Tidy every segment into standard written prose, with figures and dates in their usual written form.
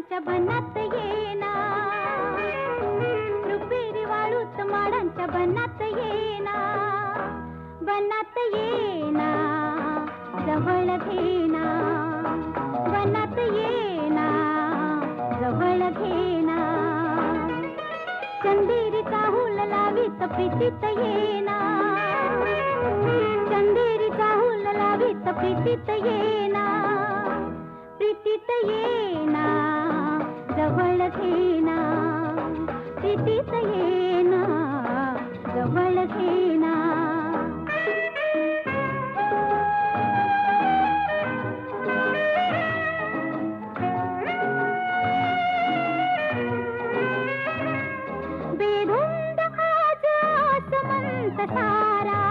माडांच्या बनात येना, रुपेरी वाळूत माडांच्या बनात येना, बनात येना, जवळ घेना, बनात येना, जवळ घेना, चंदेरीचा हुल लावीत प्रीतीत येना, चंदेरीचा हुल लावीत प्रीतीत येना, प्रीतीत येना, जवळ घेना, प्रीतीत येना, जवळ घेना. बेधुंद आज आसमंत सारा,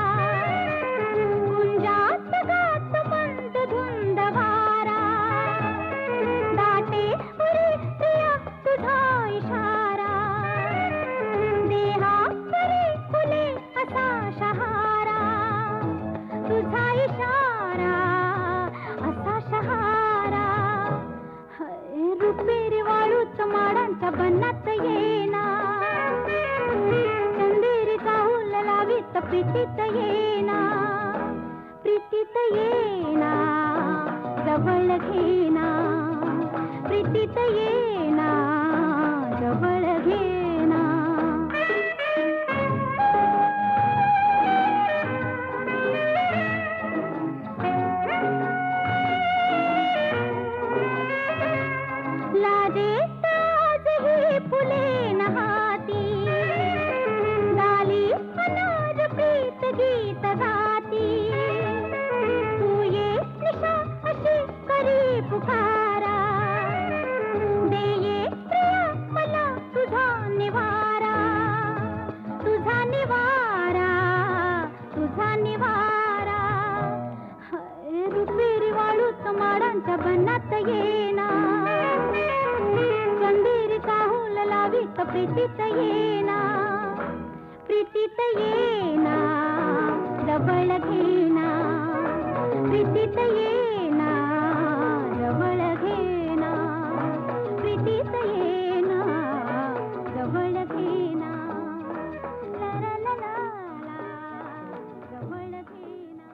गुंजात गात मंद धुंद वारा, दाटे उरी प्रिया तुझा इशारा, देहा परी फुले असा शहारा, तुझा इशारा असा शहारा. रुपेरी वाळूत माडांच्या बनात येना, चंदेरीचा हुल लावीत प्रीतीत येना, प्रीतीत येना, जवळ घेना, प्रीतीत येना, जवळ घेना. लाजेत आजही फुले नहाती, डाली अनार प्रीत गीत गाती, तू ये निशा अशी करी पुकारा, दे ये प्रिया मला तुझा निवारा, तुझा निवारा, तुझा निवारा. रुपेरी वाळूत माडांच्या बनात येना, चंदेरीचा हुल लावीत प्रीतीत येना, प्रीतीत येना, जवळ घेना, प्रीतीत येना, जवळ घेना, प्रीतीत येना, जवळ घेना, ला ला ला ला ला, जवळ घेना.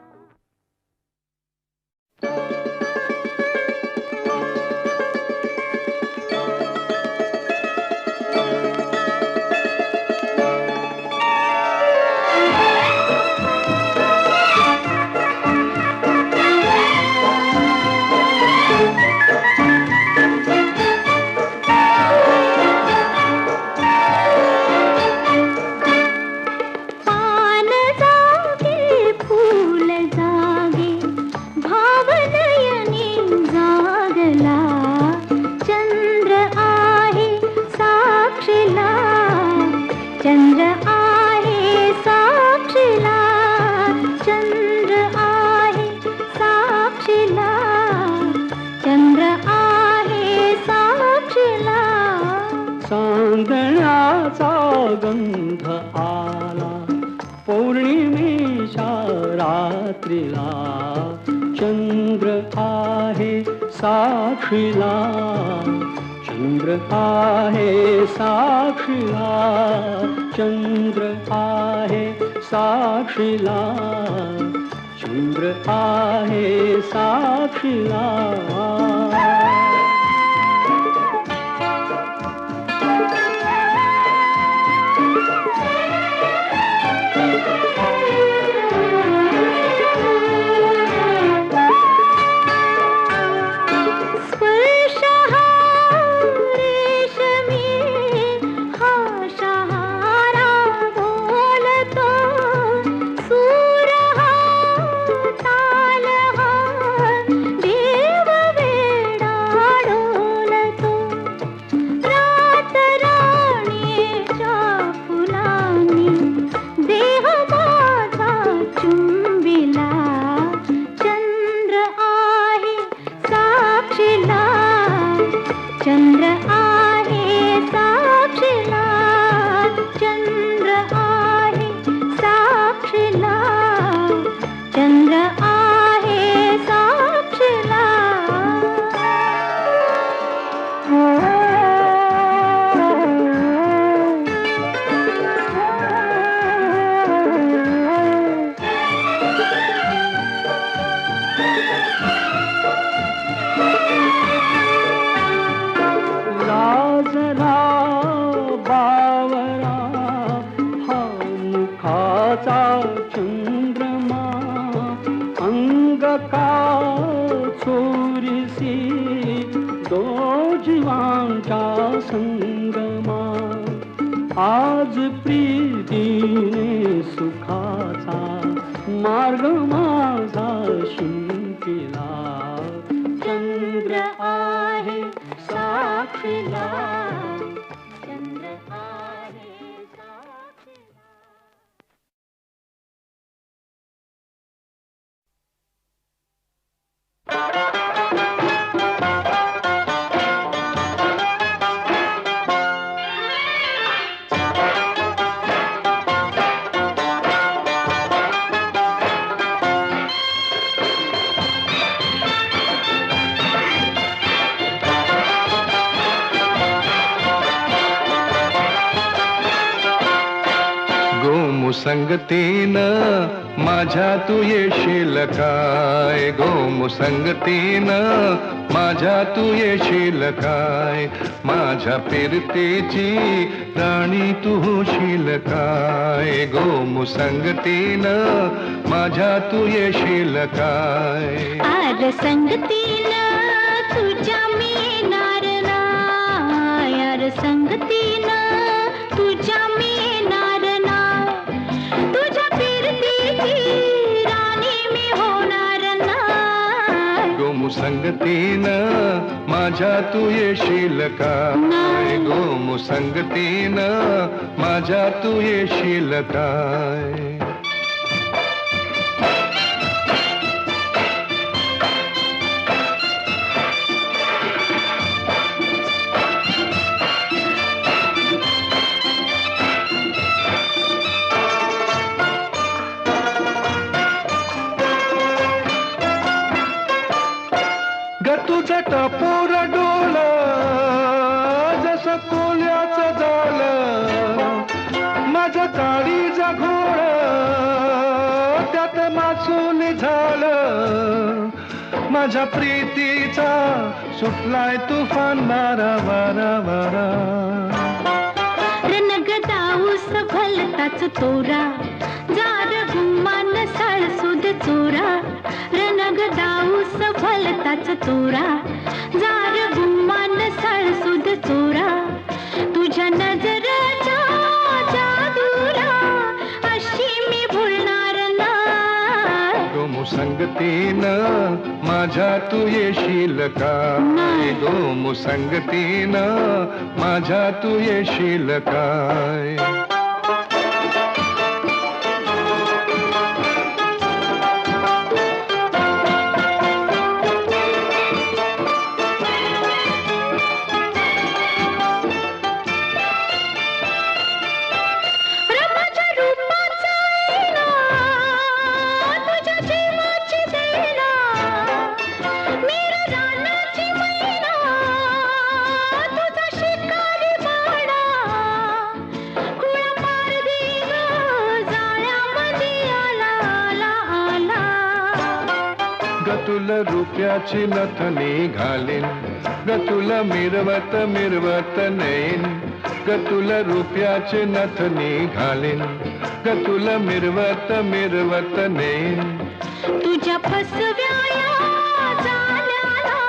पान जागे फूल जागे, भावनयनी जागला, चंद्र आहे साक्षीला, चंद्र आहे साक्षीला, चंद्र आहे साक्षीला, चंद्र आहे साक्षीला. चांदण्याचा गंध आला पौर्णिमेच्या रात्रीला, चंद्र आहे साक्षीला, चंद्र आहे साक्षीला, चंद्र आहे साक्षीला, चंद्र आहे साक्षीला. स्पर्श हा रेशमी, हा शहारा बोलतो, सूर हा ताल हा देव वेडा एका चोरीसी दो जीवांच्या संगमा आज प्रीतीने सुखाचा मार्ग माझा शिंपिला चंद्र आहे साक्षीला चंद्र आहे साक्षीला गोमुसंगतीनं माझ्या तू येशील काय गोमुसंगतीनं माझ्या तू येशील काय माझ्या फिरतेची राणी तू होशील काय गोमुसंगतीनं माझ्या तू येशील काय आर संगतीनं तुझ्या मी येणार नाय आर संगतीनं तुझ्या मी येणार नाय तुझ्या फिरतीची राणी मी होणार नाय गोमुसंगतीनं माझ्या तू येशील काय गोमुसंगतीनं माझ्या तू येशील काय तुझं टपोर डोल जसं कोल्याचं झालं माझं काळीचा घोळ त्यात मासून झालं माझ्या प्रीतीचा सुटलाय तुफान वारा वारा वारा रणगदाऊस भलताच तोरा जार गुमान साळसुद चोरा रणगदाऊस भलताच तोरा जार गुमान साळसुद चोरा तुझ्या नजरेच्या जादूला अशी मी भुलणार नाही गोमुसंगतीनं माझ्या तू येशील काय गोमुसंगतीनं माझ्या तू येशील काय तुला रुपयाची नथनी घालीन ग तुला मिरवत मिरवत नेईन ग तुला रुपयाची नथनी घालीन ग तुला मिरवत मिरवत नेईन तुझ्या फसव्या झाल्याला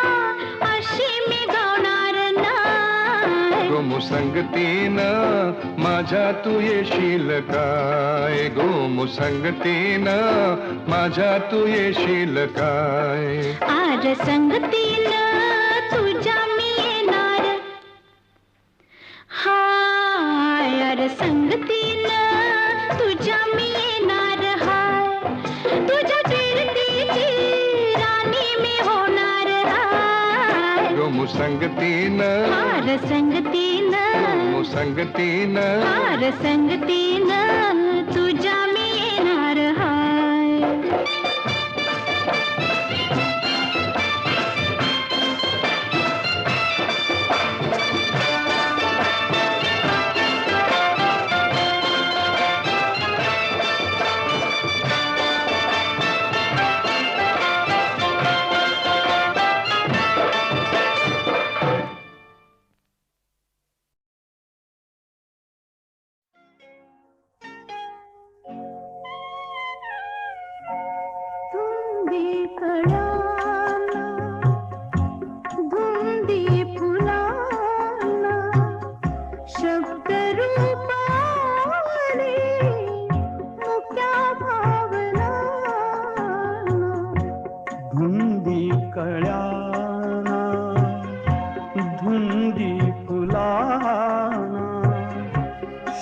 अशी मी गावणार नाही गोमुसंगतीनं माझ्या तू येशील काय गोमुसंगतीनं माझ्या तू येशील काय आर संगतीनं तुझ्या मी येणार हाय आर संगतीनं तुझ्या मी येणार हाय तुझ्या फिरतीची राणी मी होणार हाय गोमुसंगतीनं आर संगतीनं गोमुसंगतीनं आर संगतीनं तुझ्या मी येणार हाय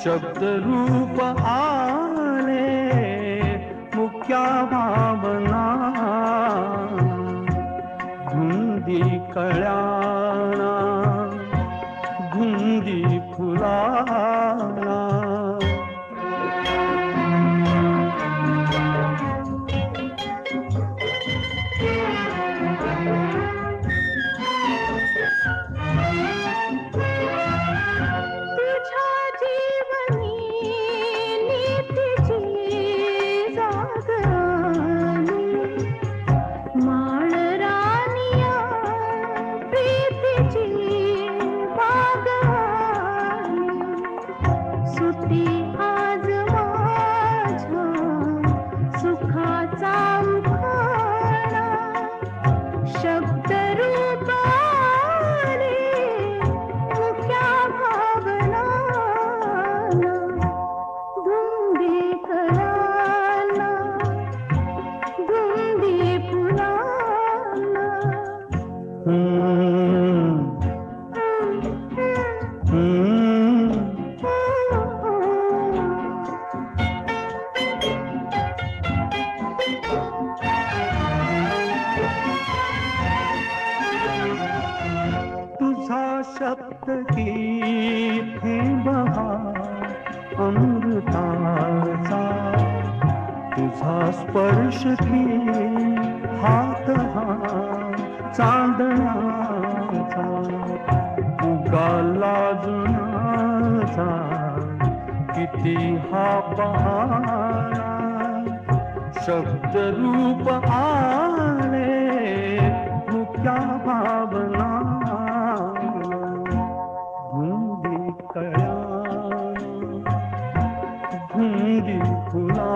शब्द रूप आले मुक्या भावना धुंदी कळ्याना धुंदी फुलाना स्पर्श थी हात हा चांदण्याचा उगाला जुनाचा किती हा बहारा शब्द रूप आले मुक्या भावना धुंदी कळ्या धुंदी फुला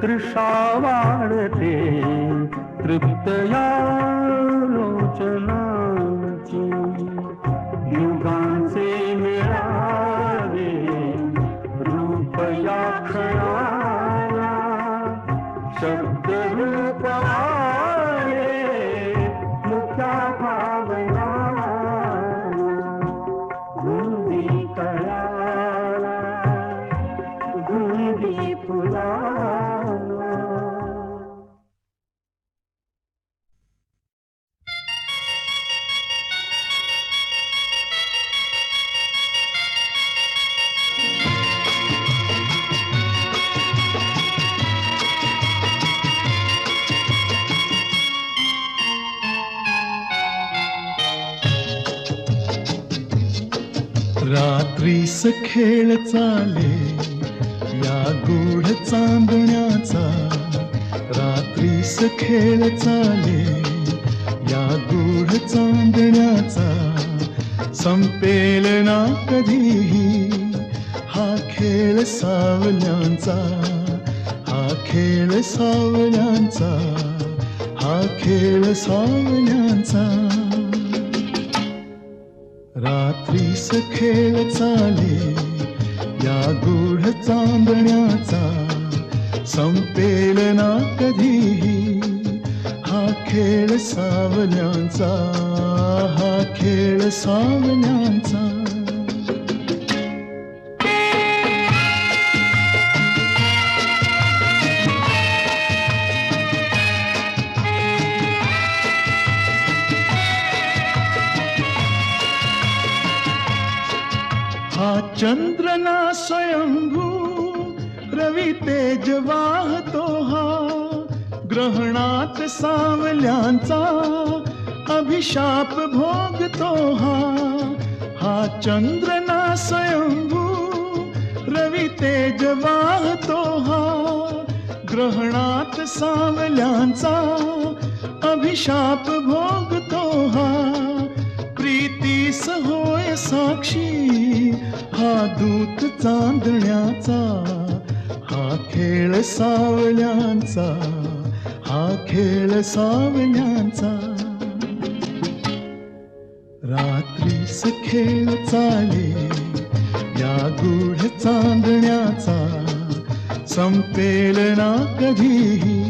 तृषा वाढते तृप्तया लोचनाची युगांचे मिळावे रूप या क्षणाला शब्द रूप आले मुक्या भावना धुंदी कळाला धुंदी फुला रात्रीस खेळ चाले या गूढ चांदण्याचा रात्रीस खेळ चाले या गूढ चांदण्याचा संपेल ना कधीही हा खेळ सावल्यांचा हा खेळ सावल्यांचा हा खेळ सावल्यांचा रात्रीस खेळ चाले या गूढ चांदण्याचा संपेल ना कधीही हा खेळ सावल्यांचा हा खेळ सावल्यांचा चंद्र ना स्वयंभू रवि तेज वाहतो हा ग्रहणात सावल्यांचा अभिशाप भोगतो हा चंद्र ना स्वयंभू रवी तेज वाहतो ग्रहणात सावल्यांचा अभिशाप भोगतो प्रीतीस होय साक्षी हा दूत चांदण्याचा हा खेळ सावल्यांचा हा खेळ सावल्यांचा रात्रीस खेळ चाले या गूढ चांदण्याचा संपेल ना कधीही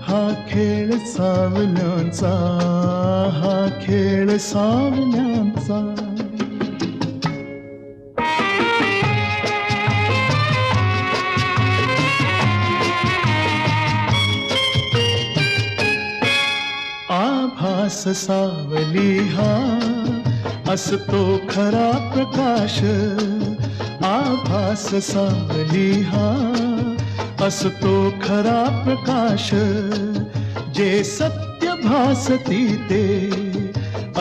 हा खेळ सावल्यांचा हा खेळ सावल्यांचा आभास सावली हा असतो खरा प्रकाश आभास सावली हा असतो खरा प्रकाश जे सत्य भासती ते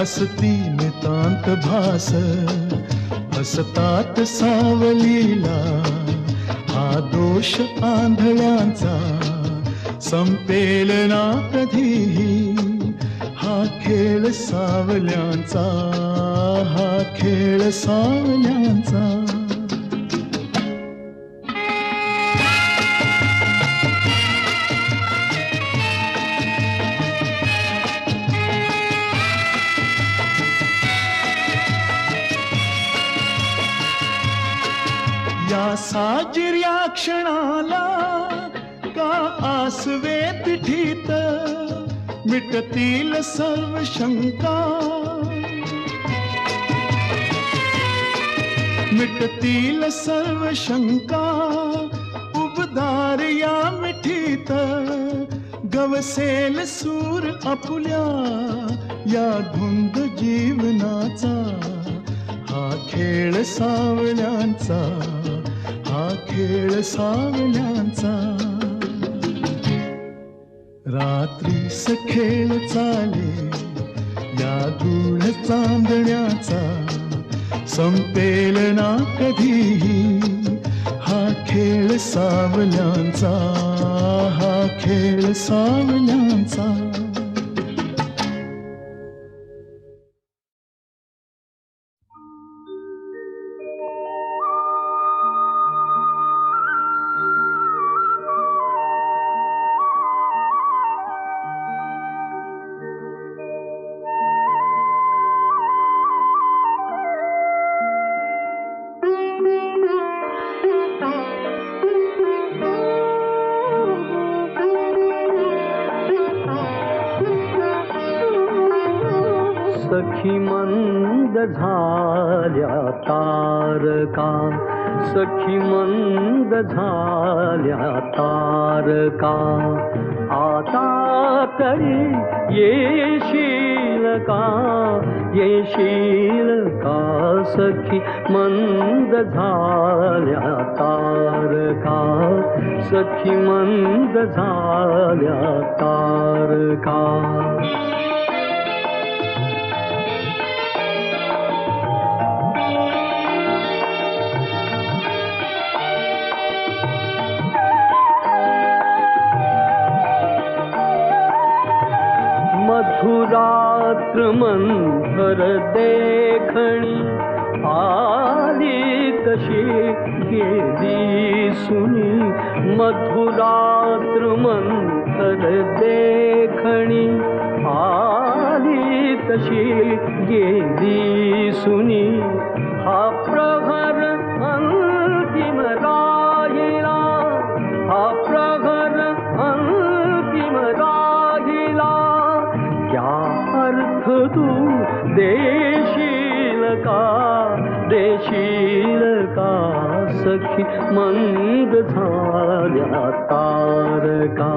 असती नितांत भास असतात सावलीला हा दोष आंधळ्यांचा संपेल ना कधीही हा खेळ सावल्यांचा हा खेळ सावल्यांचा या साजिर्या क्षणाला का आसवे पिठीत मिटतील सर्व शंका मिटतील सर्व शंका उबदार या मिठीत गवसेल सूर आपुल्या या धुंद जीवनाचा हा खेळ सावल्यांचा हा खेळ सावल्यांचा रात्रीस खेळ चाले या गूढ चांदण्याचा संपेल ना कधीही हा खेळ सावल्यांचा हा खेळ सावल्यांचा सखी मंद झाल्या तारका सखी मंद झाल्या तारका आता तरी येशील का सखी मंद झाल्या तारका सखी मंद झाल्या तारका मधुरात्र मंथर देखणी आली तशी गेली सुनी मधुरात्र मंथर देखणी आली तशी गेली सुनी हा प्रहर अंतिम राहिला हा प्रहर अंतिम राहिला क्या अर्थ तू देशील का सखी मंद झाल्या तारका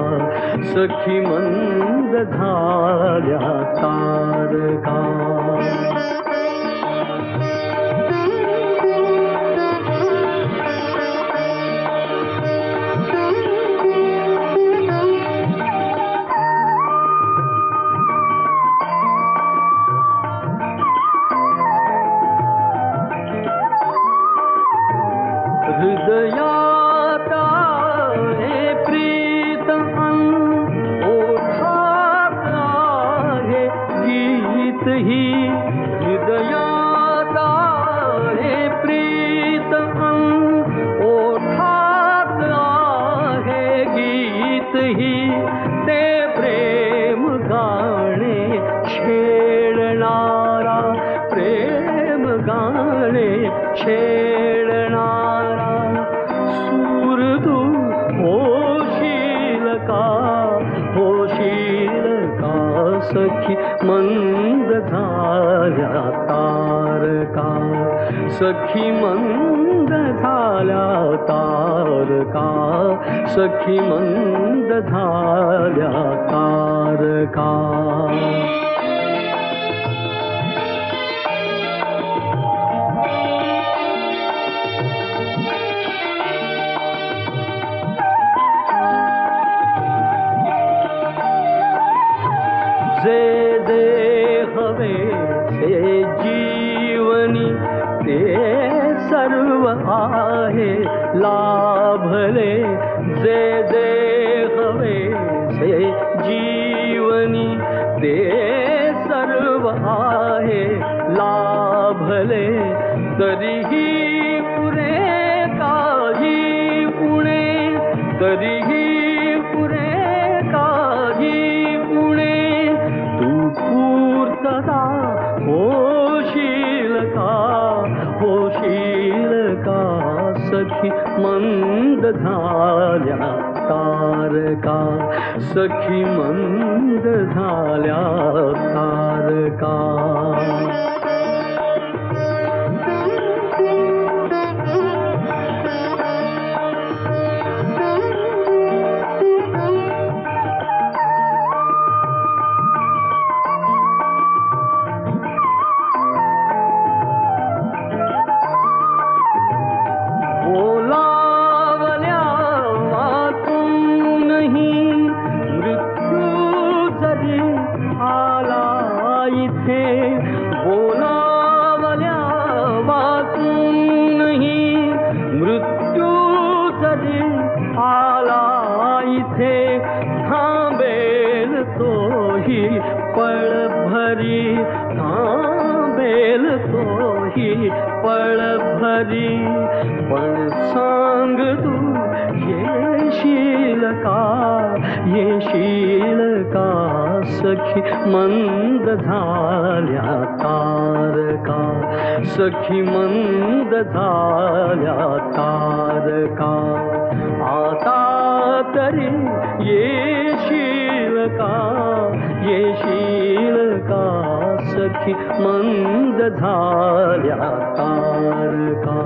सखी मंद झाल्या तारका छेडणारा सूर तू होशील का सखी मंद झाल्या तारका सखी मंद झाल्या तारका सखी मंद झाल्या तारका जे जे हवे से जीवनी ते सर्व आहे लाभले जे जे हवे से जीवनी ते सर्व आहे लाभले तरीही पुरे काही उणे तरीही पुरे काही उणे पूर्तता होशील का सखी मंद झाल्या तारका सखी मंद झाल्या तारका पळ भरी पण सांग तू येशील का सखी मंद झाल्या तारका सखी मंद झाल्या तारका आता तरी येशील का सखी मंद झाल्या तारका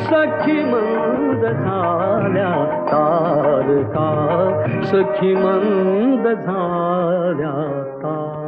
सखी मंद झाल्या तारका सखी मंद झाल्या तारका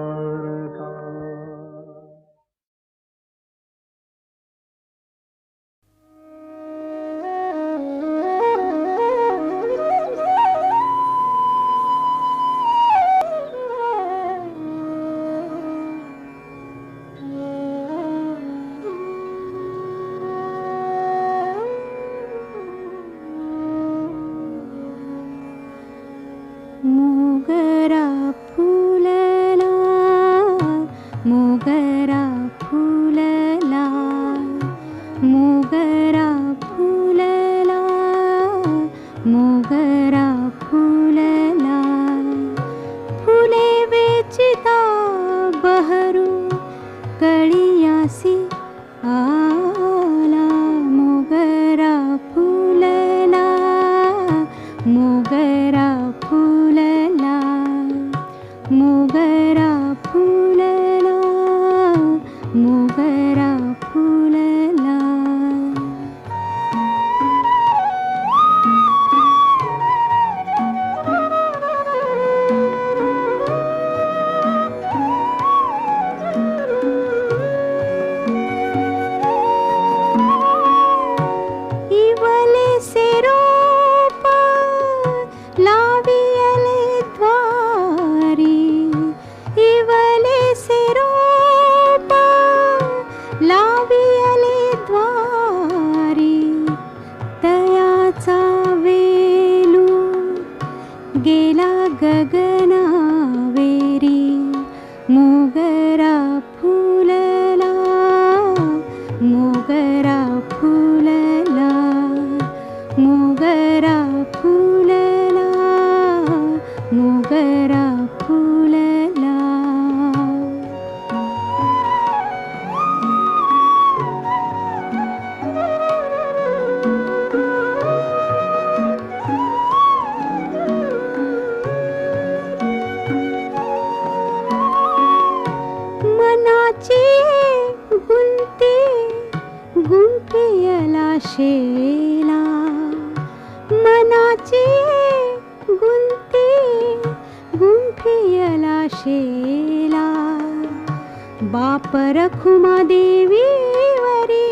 दिशेला बाप रखुमा देवीवरी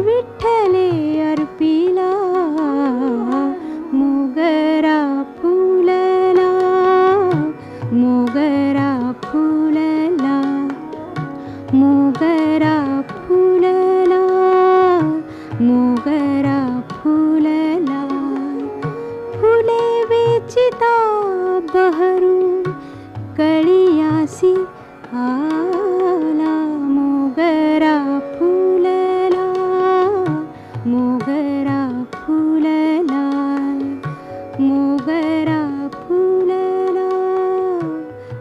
विठ्ठले अर्पिला मोगरा फुलला मोगरा फुलला मोगरा फुलला मोगरा फुलला फुले वेचिता बहरू कळियासी आला मोगरा फुलला मोगरा फुलला मोगरा फुलला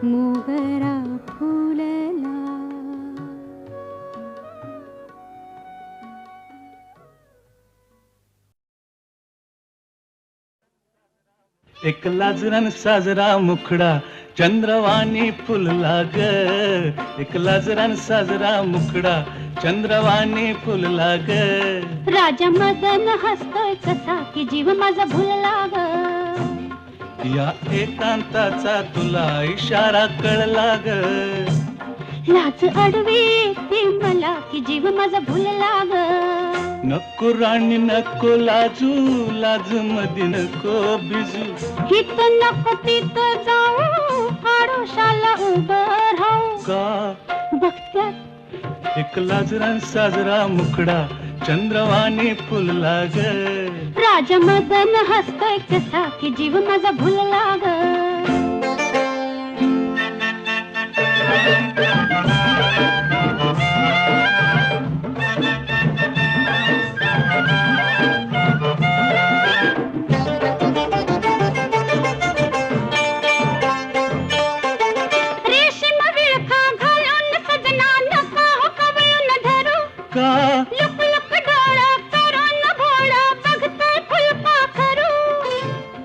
मोगरा फुलला. एक लाजरान साजरा मुखडा चंद्रवाणी फुलला ग. एक लाजरान साजरा मुखडा चंद्रवाणी फुलला ग. राजा मदन हसतोय कसा की जीव माझा भुलला ग. या एकांताचा तुला इशारा कळला ग. लाज अडवी ती मला की जीव माझा भुलला ग. नको राणी नको लाजू लाज मध्ये नको भिजू. हित नको तिथं जाऊ आडोशाला उभं राहू का बघत्यात एक लाजरान साजरा मुखडा चंद्रवाणी फुलला ग. राजा मदन हसतोय कसा की जीव माझा भुलला ग.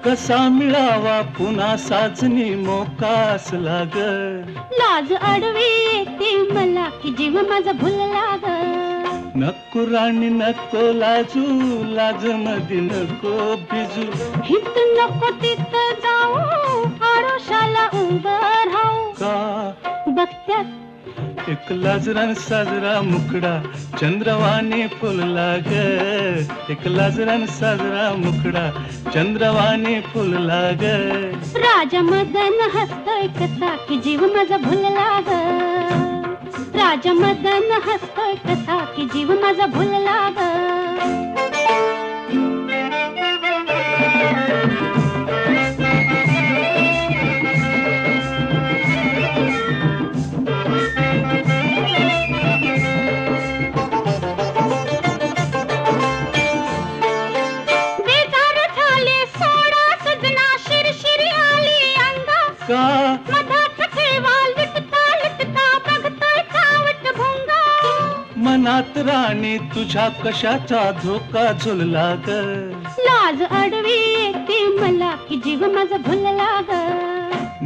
कसा मिळावा पुन्हा साजनी मोकास लाग. लाज अडवी येते मला की जीव माझा भुलला ग. नको राणी नको लाजू लाज मध्ये नको भिजू. हित नको तिथं जाऊ आडोशाला उभं राहू का बघत्यात एक लाजरान साजरा मुखडा चंद्रवाणी फुलला ग. एक लाजरान साजरा मुखडा चंद्रवाणी फुलला ग. राजा मदन हसतोय कसा की जीव माझा भुलला ग. राजा मदन हसतोय कसा की जीव माझा भुलला ग. मनात राणी तुझ्या कशाचा धोका झुलला ग. लाज अडवी येते मला की जीव माझा भुलला ग.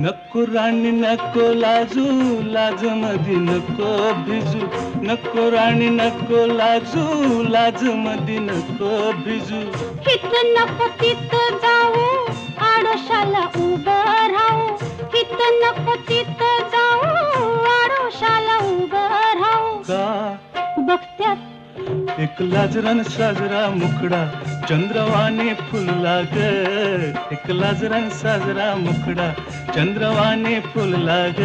नको राणी नको लाजू लाज मध्ये नको भिजू. नको राणी नको लाजू लाज मध्ये नको भिजू. हित नको तिथं जाऊ आडोशाला उभं राहू. हित नको तिथं जाऊ आडोशाला उभं राहू का बघत्यात एक लाजरान साजरा मुखडा चंद्रवाणी फुलला ग. एक लाजरान साजरा मुखडा चंद्रवाणी फुलला ग.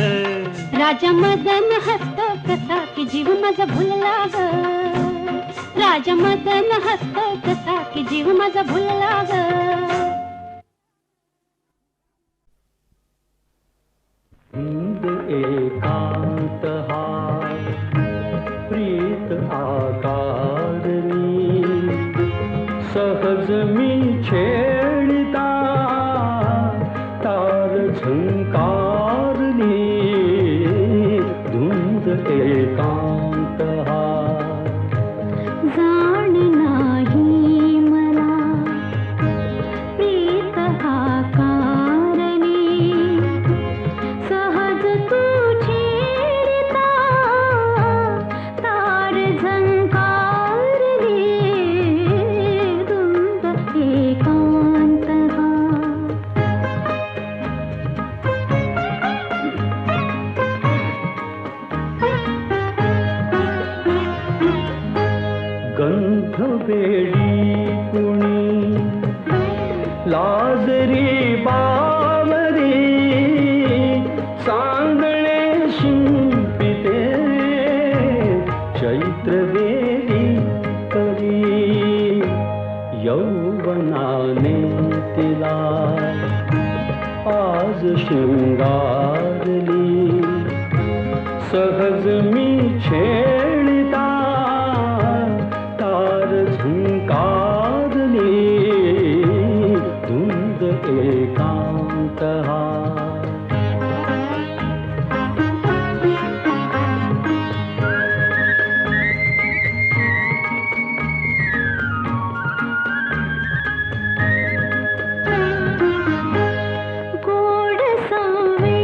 राजा मदन हसतो कसा की जीव माझा भुलला ग. राजा मदन हसतो कसा की जीव माझा भुलला ग. एकांत हा प्रीत आकारणी सहज मी छेडिता तार झंकारणी. धुंद एकांत हा जाण नाही मला प्रीत हा कारणी सहज वेळी कुणी लाजरी बावरी सांगणे शिंपिते चैत्रवेदी करी यौवनाने तिला आज शृंगारली सहज मी छेडिता तार झुंकारली धुंद एकांत हा गोड सावे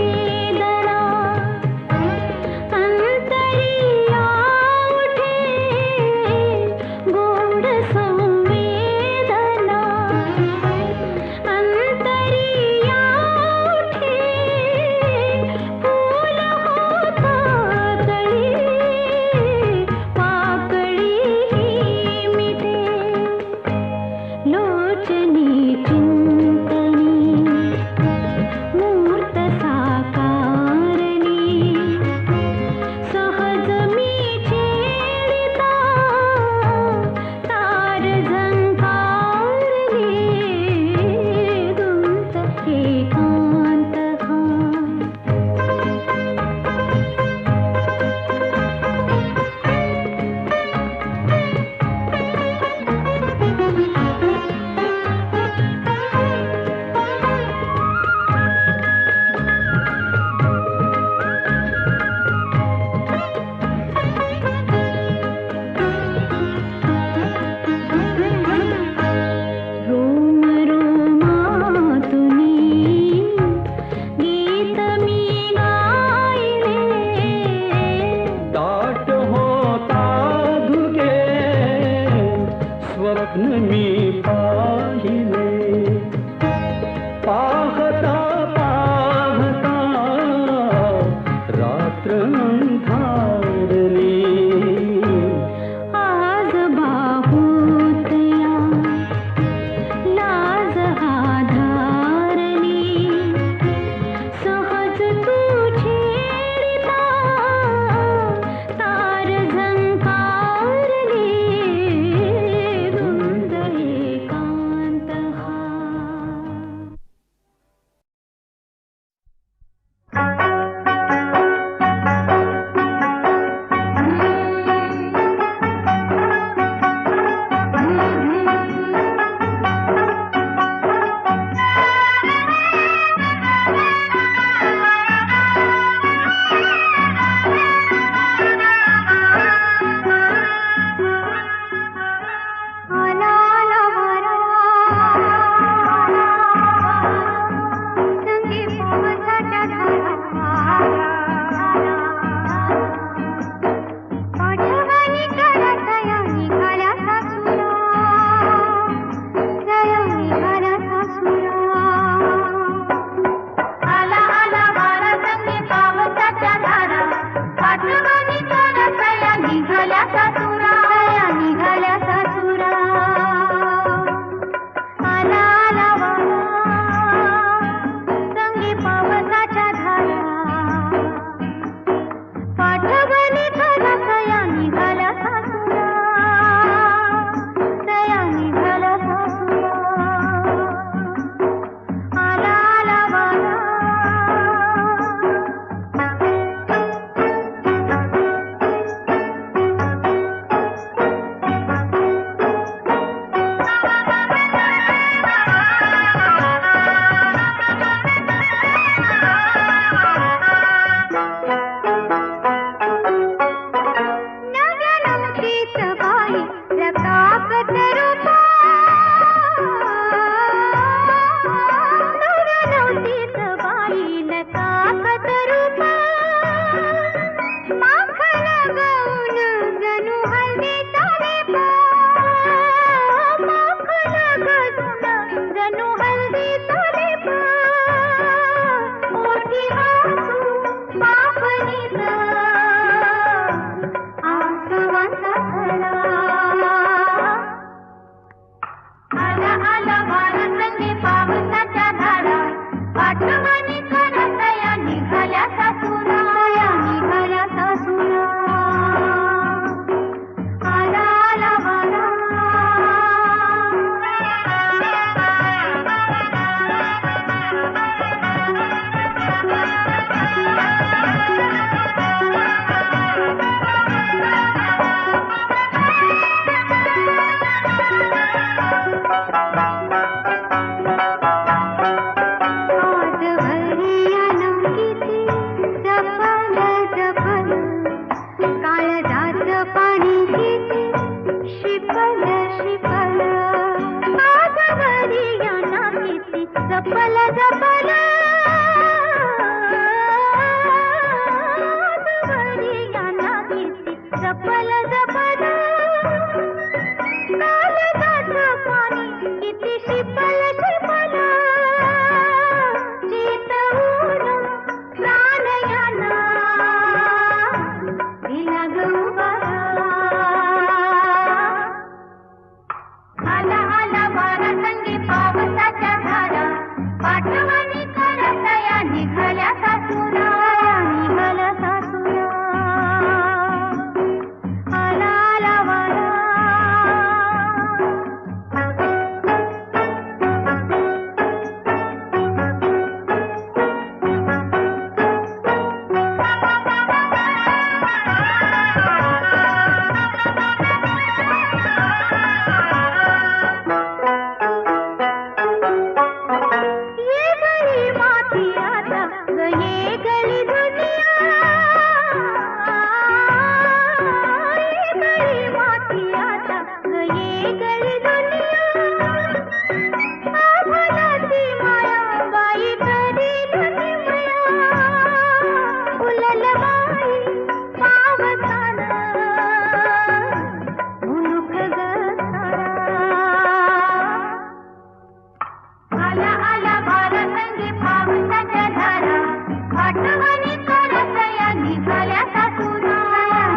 निघाल्या सासूना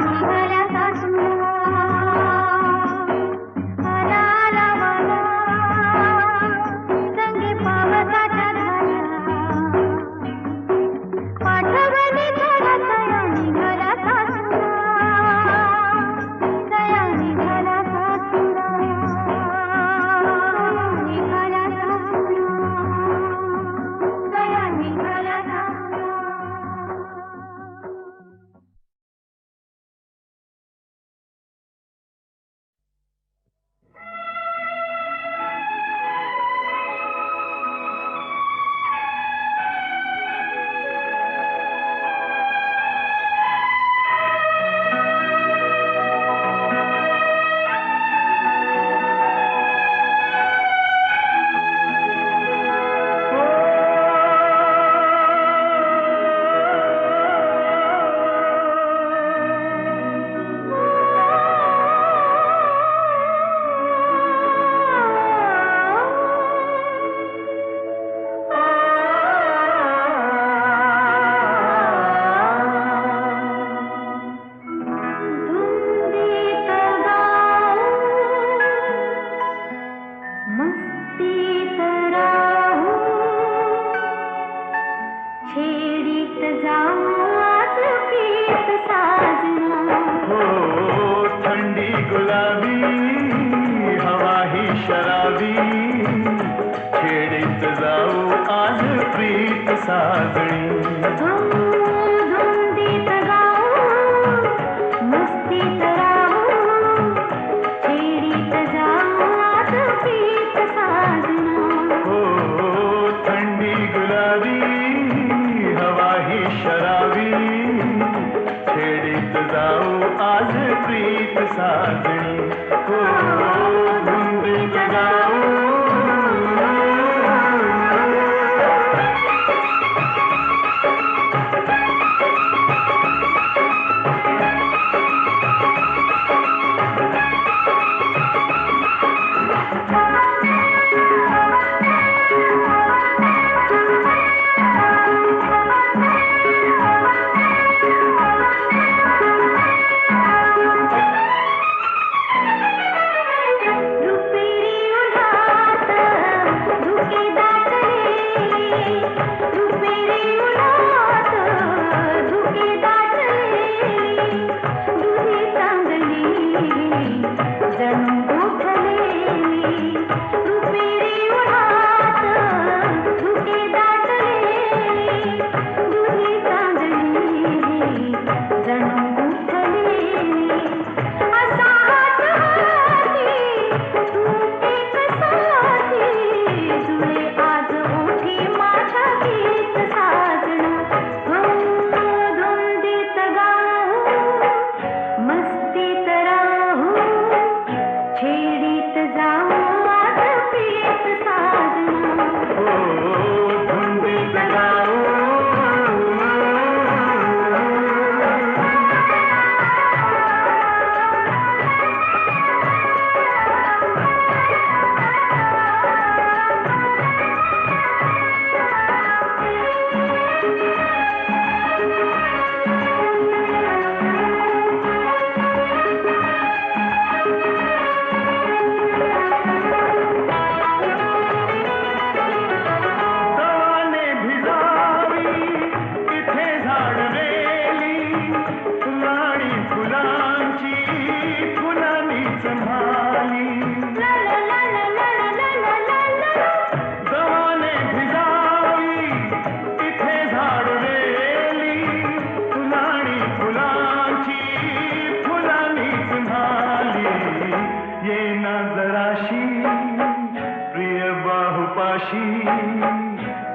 निघाल्या सासूना आला आला वाला संगे पावसाच्या धारा पाठवणी घरा तया निघाल्या सासूना तया निघाल्या सासूना निघाल्या सासूना तया निघाल्या सासूना.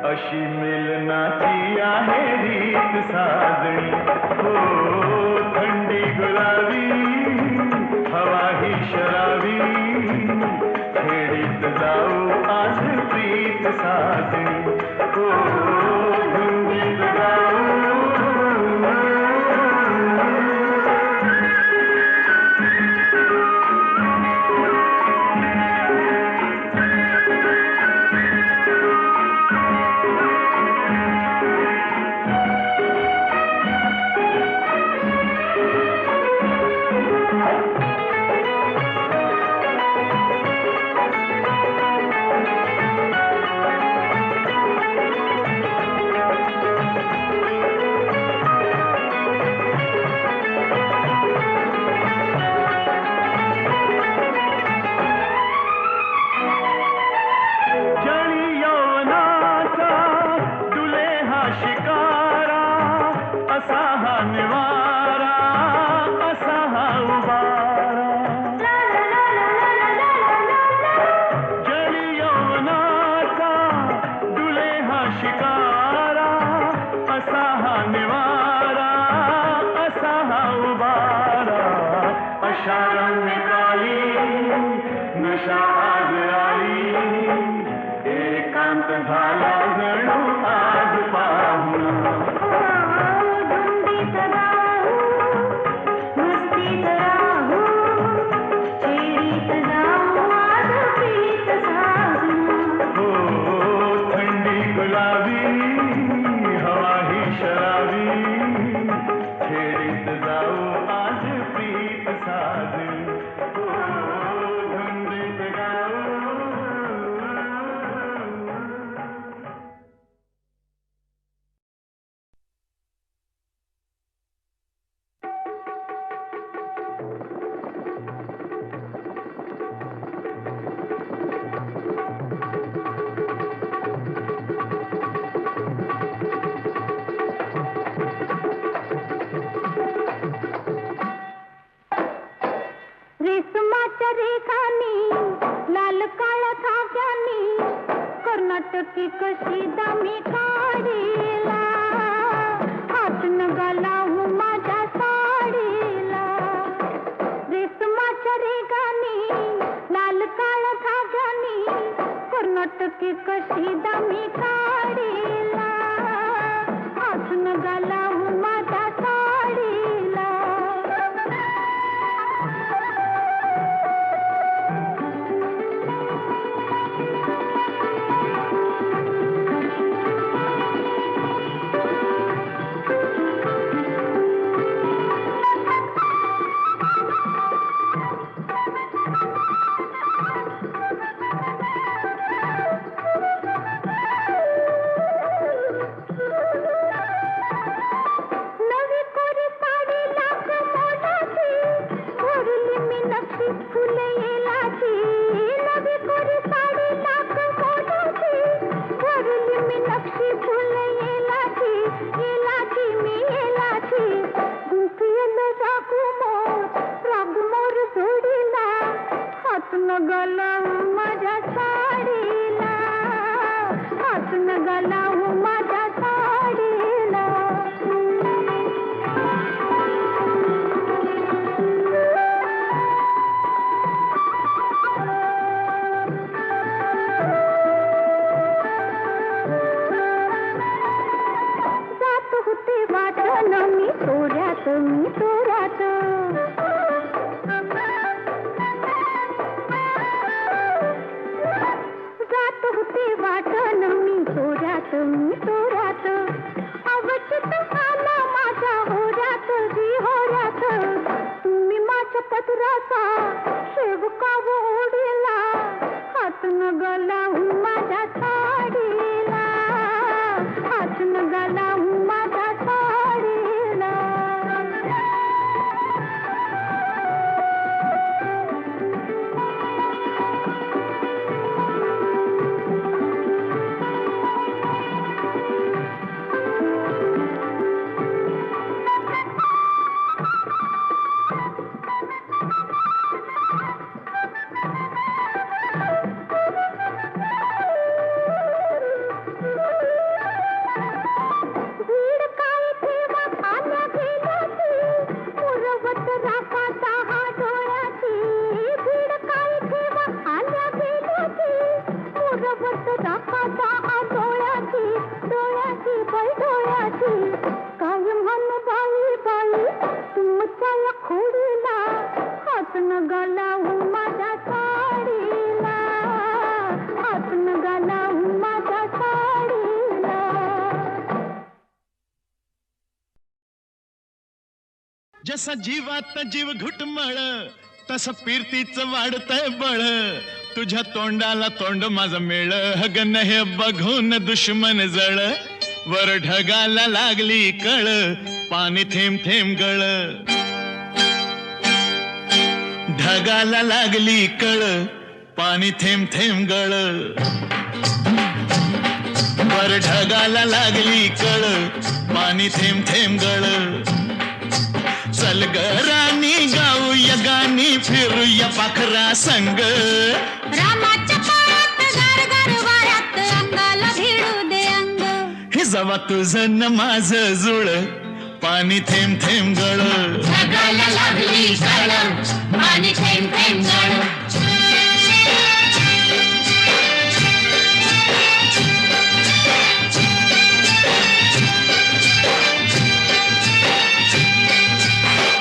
अशी मिलनाची आहे रीत साजणी हो थंडी गुलाबी हवा ही शराबी खेडीत जाऊ आज प्रीत साजणी हो धुंदीत जाऊ असा हा निवारा असा हा उबारा जळी यौवनाचा डुले हा शिकारा असा हा निवारा असा हा उबारा अशा रंगकाली नशा आज आली एकांत झाला जणू आज पाहुणा धुंदीत राहू मस्तीत राहू चेरीत जाऊ आज प्रीत साजना हो थंडी गुलाबी हवा ही शराबी खेळीत जाऊ आज प्रीत साजू हो धुंदीत गाऊ रेशमाच्या रेखानी लाल काळ्या धाग्यानी कर्नाटकी कशी दामी काढीला हात नगा लावू माझ्या साडीला रेशमाच्या रेखानी लाल काळ्या धाग्यानी कर्नाटकी कशी दामी काढीला हात नगा लावू माझ्या साडीला नवी कोरी साडी लाख मोठाची भरली मी नक्षी फुले येलाची नवी कोरी साडी लाख मोठाची भरली मी नक्षी फुले येलाची मी येलाची गुंफियल रागू मोर जोडीला हात नगा लावू माझ्या साडीला हात नगा लावू माझ्या साडीला जात होते वाटण मी तोऱ्यात जात होते वाटण मी तोऱ्यात अवचित आला माझ्या होऱ्यात होऱ्यात तुम्ही माझ्या पदराचा शेवका ओढीला हात नगा लावू माझ्या साडीला हात नगा लावू माझ्या साडीला भीड काय ठेवा आल्या गेल्याची पुरवत राखाचा हा डोळ्याची भीड काय ठेवा आल्या गेल्याची पुरवत राखाचा हा डोळ्याची बाई डोळ्याची काय म्हणू बाई तुमच्या या खोडीला हात नगा लावू माझ्या साडीला हात नगा लावू माझ्या साडीला जसा जीवात जीव घुटमळ तसं पिरतीचं वाढतंय बळ तुझ्या तोंडाला तोंड माझं मेळ हगन हे बघून दुश्मन जळ वर ढगाला लागली कळ पाणी थेंब थेंब गळ ढगाला लागली कळ पाणी थेंब थेंब गळ अरे ढगाला लागली कळ पाणी थेंब थेंब गळ चल ग राणी गाऊया गाणी फिरूया पाखरा संग रामाच्या पायात गार गार वाऱ्यात अंगाला भिडू दे अंग हे जवा तुझं न माझं जुळ पाणी थेंब थेंब गळ ढगाला लागली कळ पाणी थेंब थेंब गळ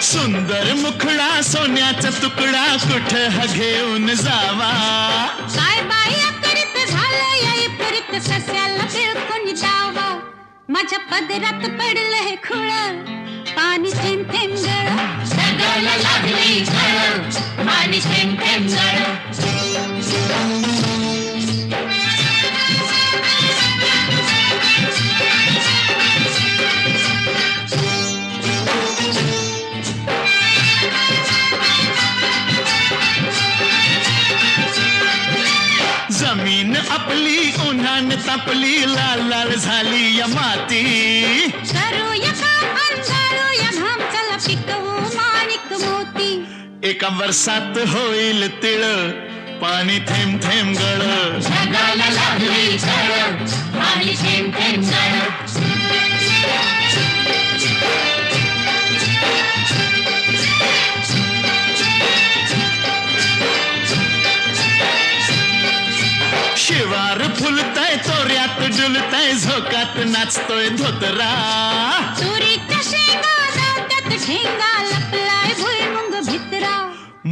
सुंदर मुखडा सोन्याचा तुकडा कुठं हा घेऊन जावा काय बाई करीत झालं याई करीत सस्याला बिळकून जावा माझ्या पदरात पडलं हे खुळ पाणी थेंब थेंब गळ ढगाला लागली कळ पाणी थेंब थेंब गळ जमीन आपली उन्हान तापली लाल लाल झाली या माती करूया काम अंधारूया घाम चला पिकवू माणिक मोती एका वर्षात होईल तिळ पाणी थेंब थेंब गळ ढगाला लागली कळ पाणी थेंब थेंब गळ शिवार फुलतय तोऱ्यात डुलतय झोकात नाचतोय धोतरा तुरीच्या शेंगा जात्यात ठेंगा लपलाय भुईमुंग भितरा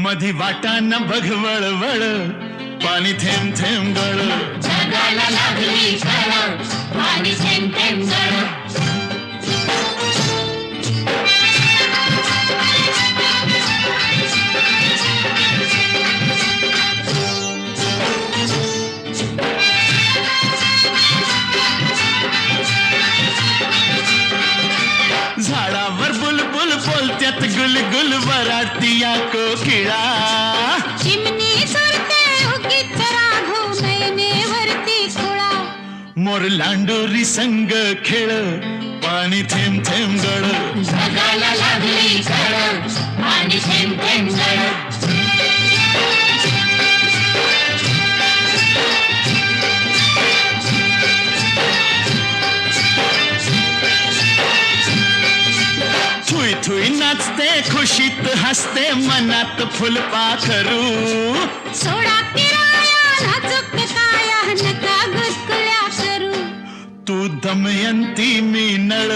मधी वाटाना बघ वळवळ पाणी थेंब थेंब गळ ढगाला लागली कळ पाणी थेंब थेंब गळ झाडावर बुलबुल बोलत्यात गुलगुल वराडतीया कोकिळा चिमणी सुरते उगीच राघू नयनेवरती खुळा मोर लांडोरी संग खेळ पाणी थेंब थेंब गळ ढगाला लागली कळ पाणी थेंब थेंब गळ थुई थुई नाचते खुशीत हसते मनात फुलपाखरू सोडा किराया नाजूक काया नका गुदकुल्या करू तू दमयंती मी नळ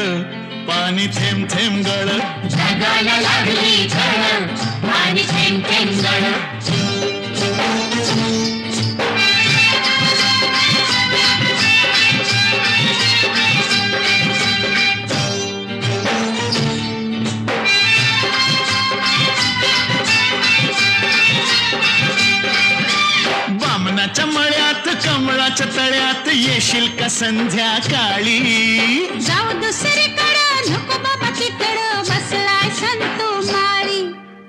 पाणी थेंब थेंब गळ ढगाला लागली कळ पाणी थेंब थेंब गळ बामनाच्या मळ्यात कमळाच्या तळ्यात येशील का संध्याकाळी जाऊ दुसरीकडं नको बाबा तिकडं बसलाय संतू माळी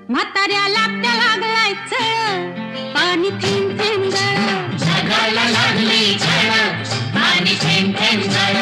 म्हाताऱ्याला त्या लागलाय चळ पाणी थेंब थेंब गळ ढगाला लागली कळ पाणी थेंब थेंब गळ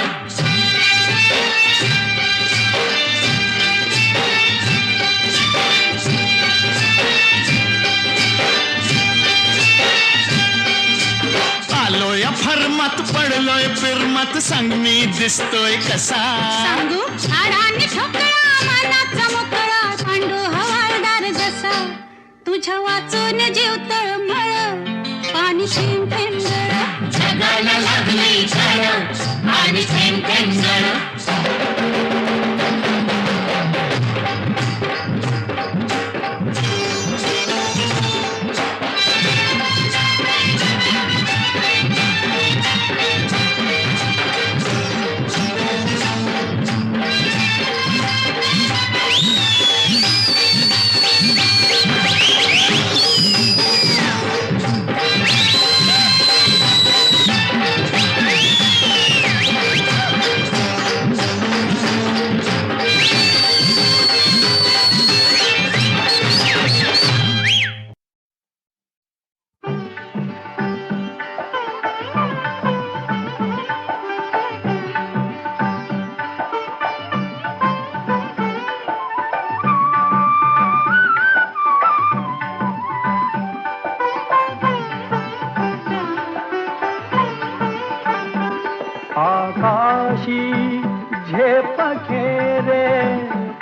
आलोय फर्मात पडलोय फिरमात सांग मी दिसतोय कसा सांगू हाडाने ठोकळा मनाचा मोकळा पांडू हवालदार जसा तुझ्या वाचून जीव तळमळ पाणी थेंब थेंब गळ ढगाला लागली कळ पाणी थेंब थेंब गळ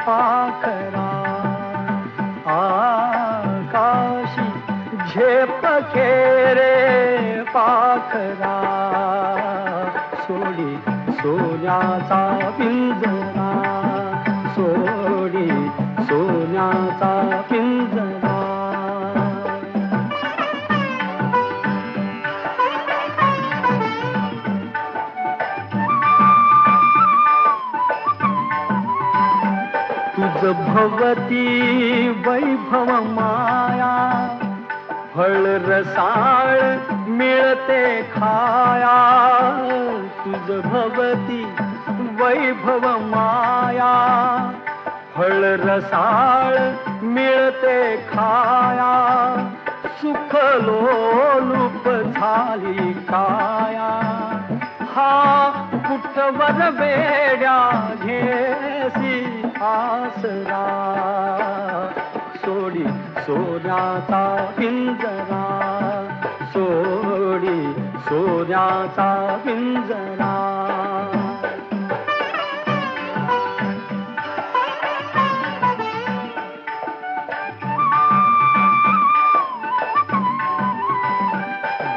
पाखरा आकाशी झेप खेरे पाखरा सोडी सोन्याचा पिंजरा सोडी सोन्याचा पिंजरा तुझ भवती वैभव माया फळ रसाळ मिळते खाया तुझ भवती वैभव माया फळ रसाळ मिळते खाया सुख लोलूप झाली काया हा कुठवर वेड्या घेसी आसरा सोडी सोन्याचा पिंजरा सोडी सोन्याचा पिंजरा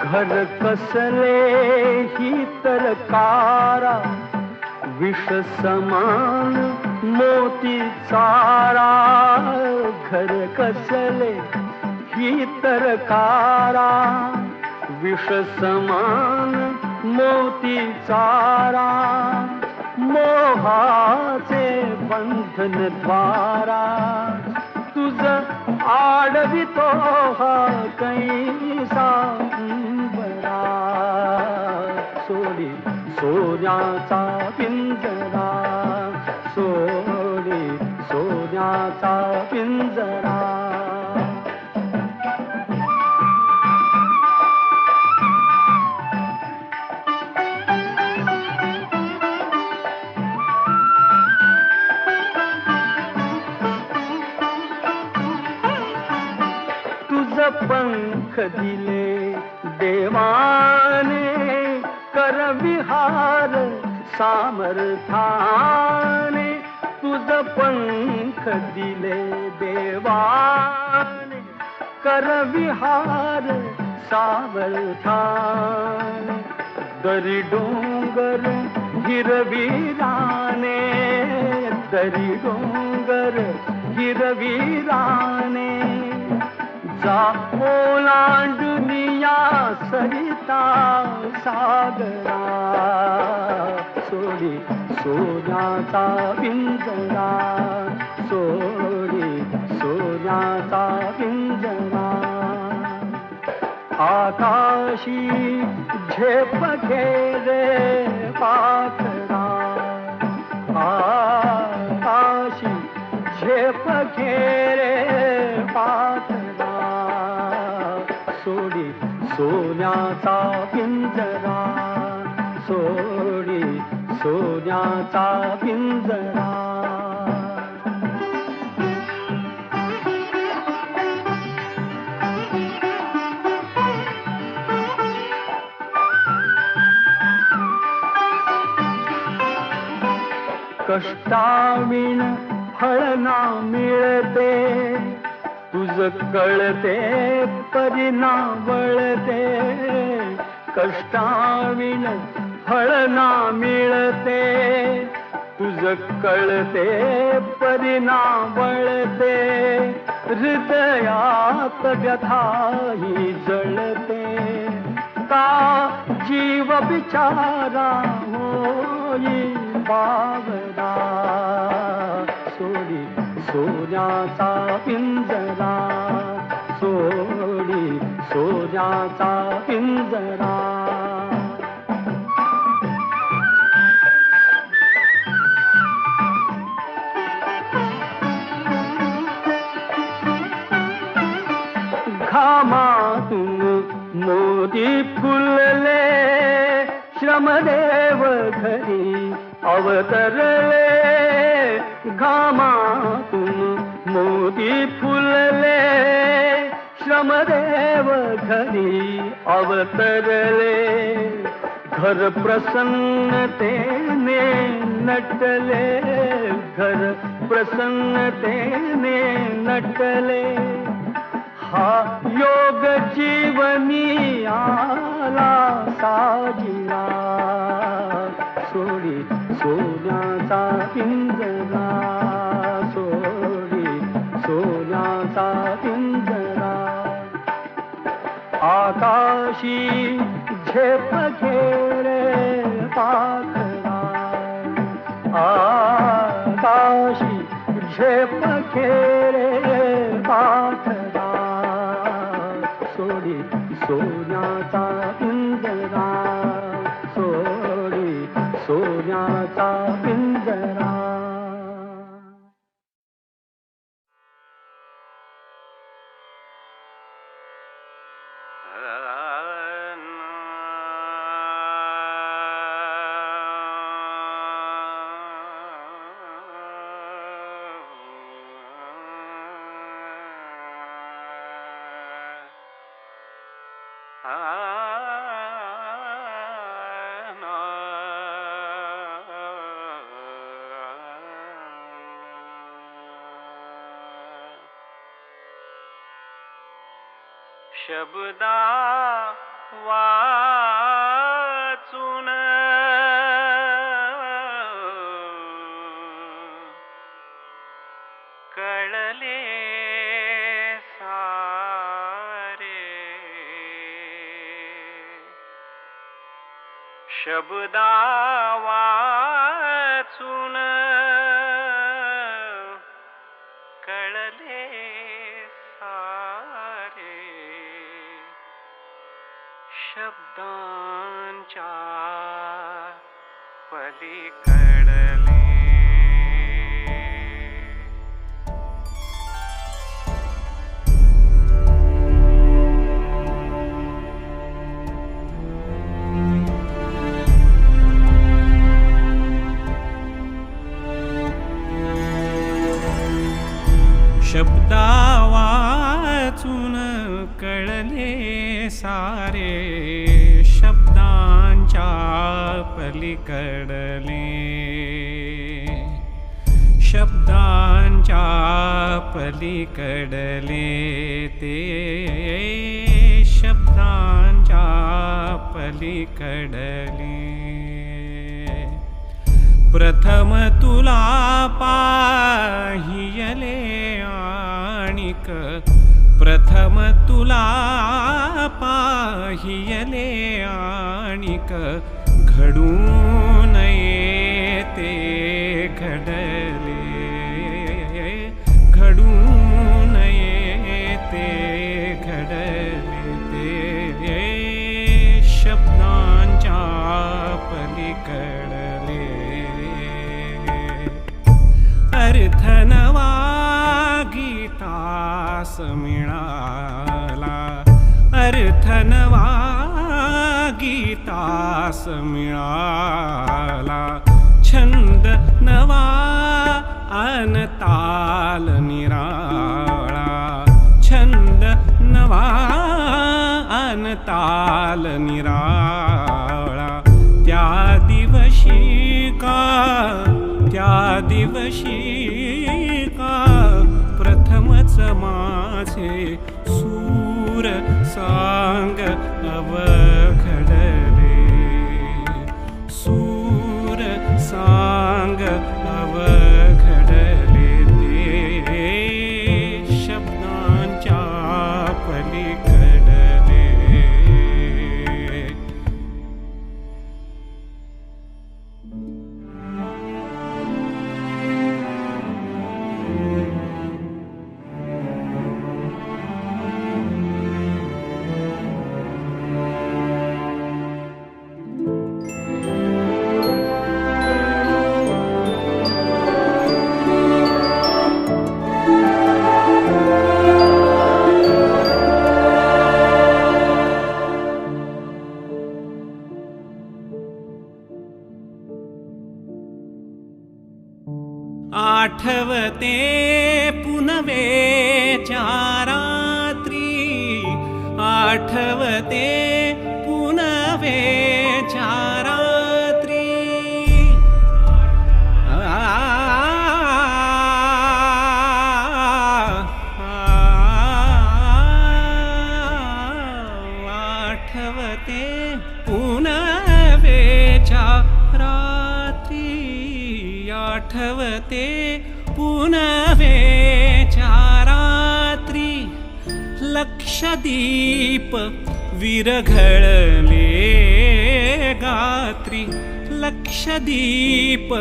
घर कसले ही तर कारा विष समान मोती चारा घर कसले ही तर कारा विष समान मोती चारा मोहाचे बंधन द्वारा तुझ आडवितो हा कैसा बरा सोडी सोन्याचा पिंजरा सोडी सोन्याचा पिंजरा पंख दिले देवाने कर विहार सामर्थाने तुझ पंख दिले देवाने कर विहार सामर्थाने दरी डोंगर हिरवीराने दरी डोंगर हिरवीराने जा ओलांडुनिया सरिता सागरा सोडी सोन्याचा पिंजरा सोडी सोन्याचा पिंजरा आकाशी झेप घेरे पाखरा आकाशी झेप घेरे पाखरा सोडी सोन्याचा पिंजरा सोडी सोन्याचा पिंजरा कष्टाविण फळ ना मिळते तुझ कळते परिणा वळते कष्टाविण फळ ना मिळते तुझ कळते परिणा वळते हृदयात व्यथाही जळते का जीव बिचारा होई बावरा सोडी सोन्याचा पिंजरा सोडी सोन्याचा पिंजरा घामातून मोती फुलले श्रमदेव घरी अवतरले घामातून मोती फुलले श्रमदेव घरी अवतरले घर प्रसन्नतेने नटले घर प्रसन्नतेने नटले. हा योग जीवनी आला साजिला, सोडी सोन्याचा पिंजरा, सोडी सोन्याचा पिंजरा. आकाशी झेप घेरे पाखरा, आकाशी झेप घेरे पाखरा, सोडी सोन्याचा पिंजरा, सोडी सोन्याचा पिंजरा. शब्दा वाचून कळले सारे. शब्दा वाचून कळले सारे. शब्दांच्या पलीकडले. शब्दा वाचून कळले सारे. शब्दांच्या पलीकडले. शब्दांच्या पलीकडले ते. शब्दांच्या पलीकडले. प्रथम तुला पाहियले आणिक. प्रथम तुला पाहियले आणिक. घडून येते घडले. घडून येते घडले ते. शब्दांच्या पलीकडले. अर्थ नवा गीतास मिळाला. अर्थ नवा गीतास मिळाला. छंद नवा अनताल निराळा. छंद नवा अनताल निराळा. त्या दिवशी का, त्या दिवशी का प्रथमच माझे सूर सांग अवघडले. सूर सांग अवघडले ते. शब्दांच्या पलीकडले. आठवते पुनवेच्या रात्री. आठवते पुनवेच्या रात्री. आठवते पुनवे चारात्री लक्षदीप विरघळले गात्री लक्षदीप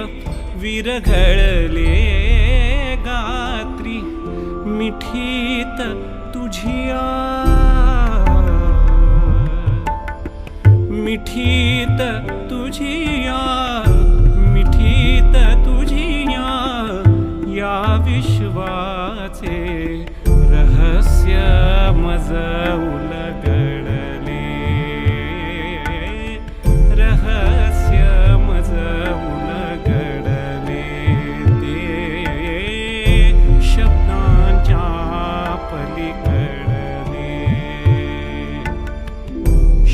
विरघळले गात्री मिठीत तुझिया मिठीत तुझिया मिठीत तुझिया या विश्वाचे रहस्य मज उलगडले रहस्य मज उलगडले ते शब्दांच्या पलीकडले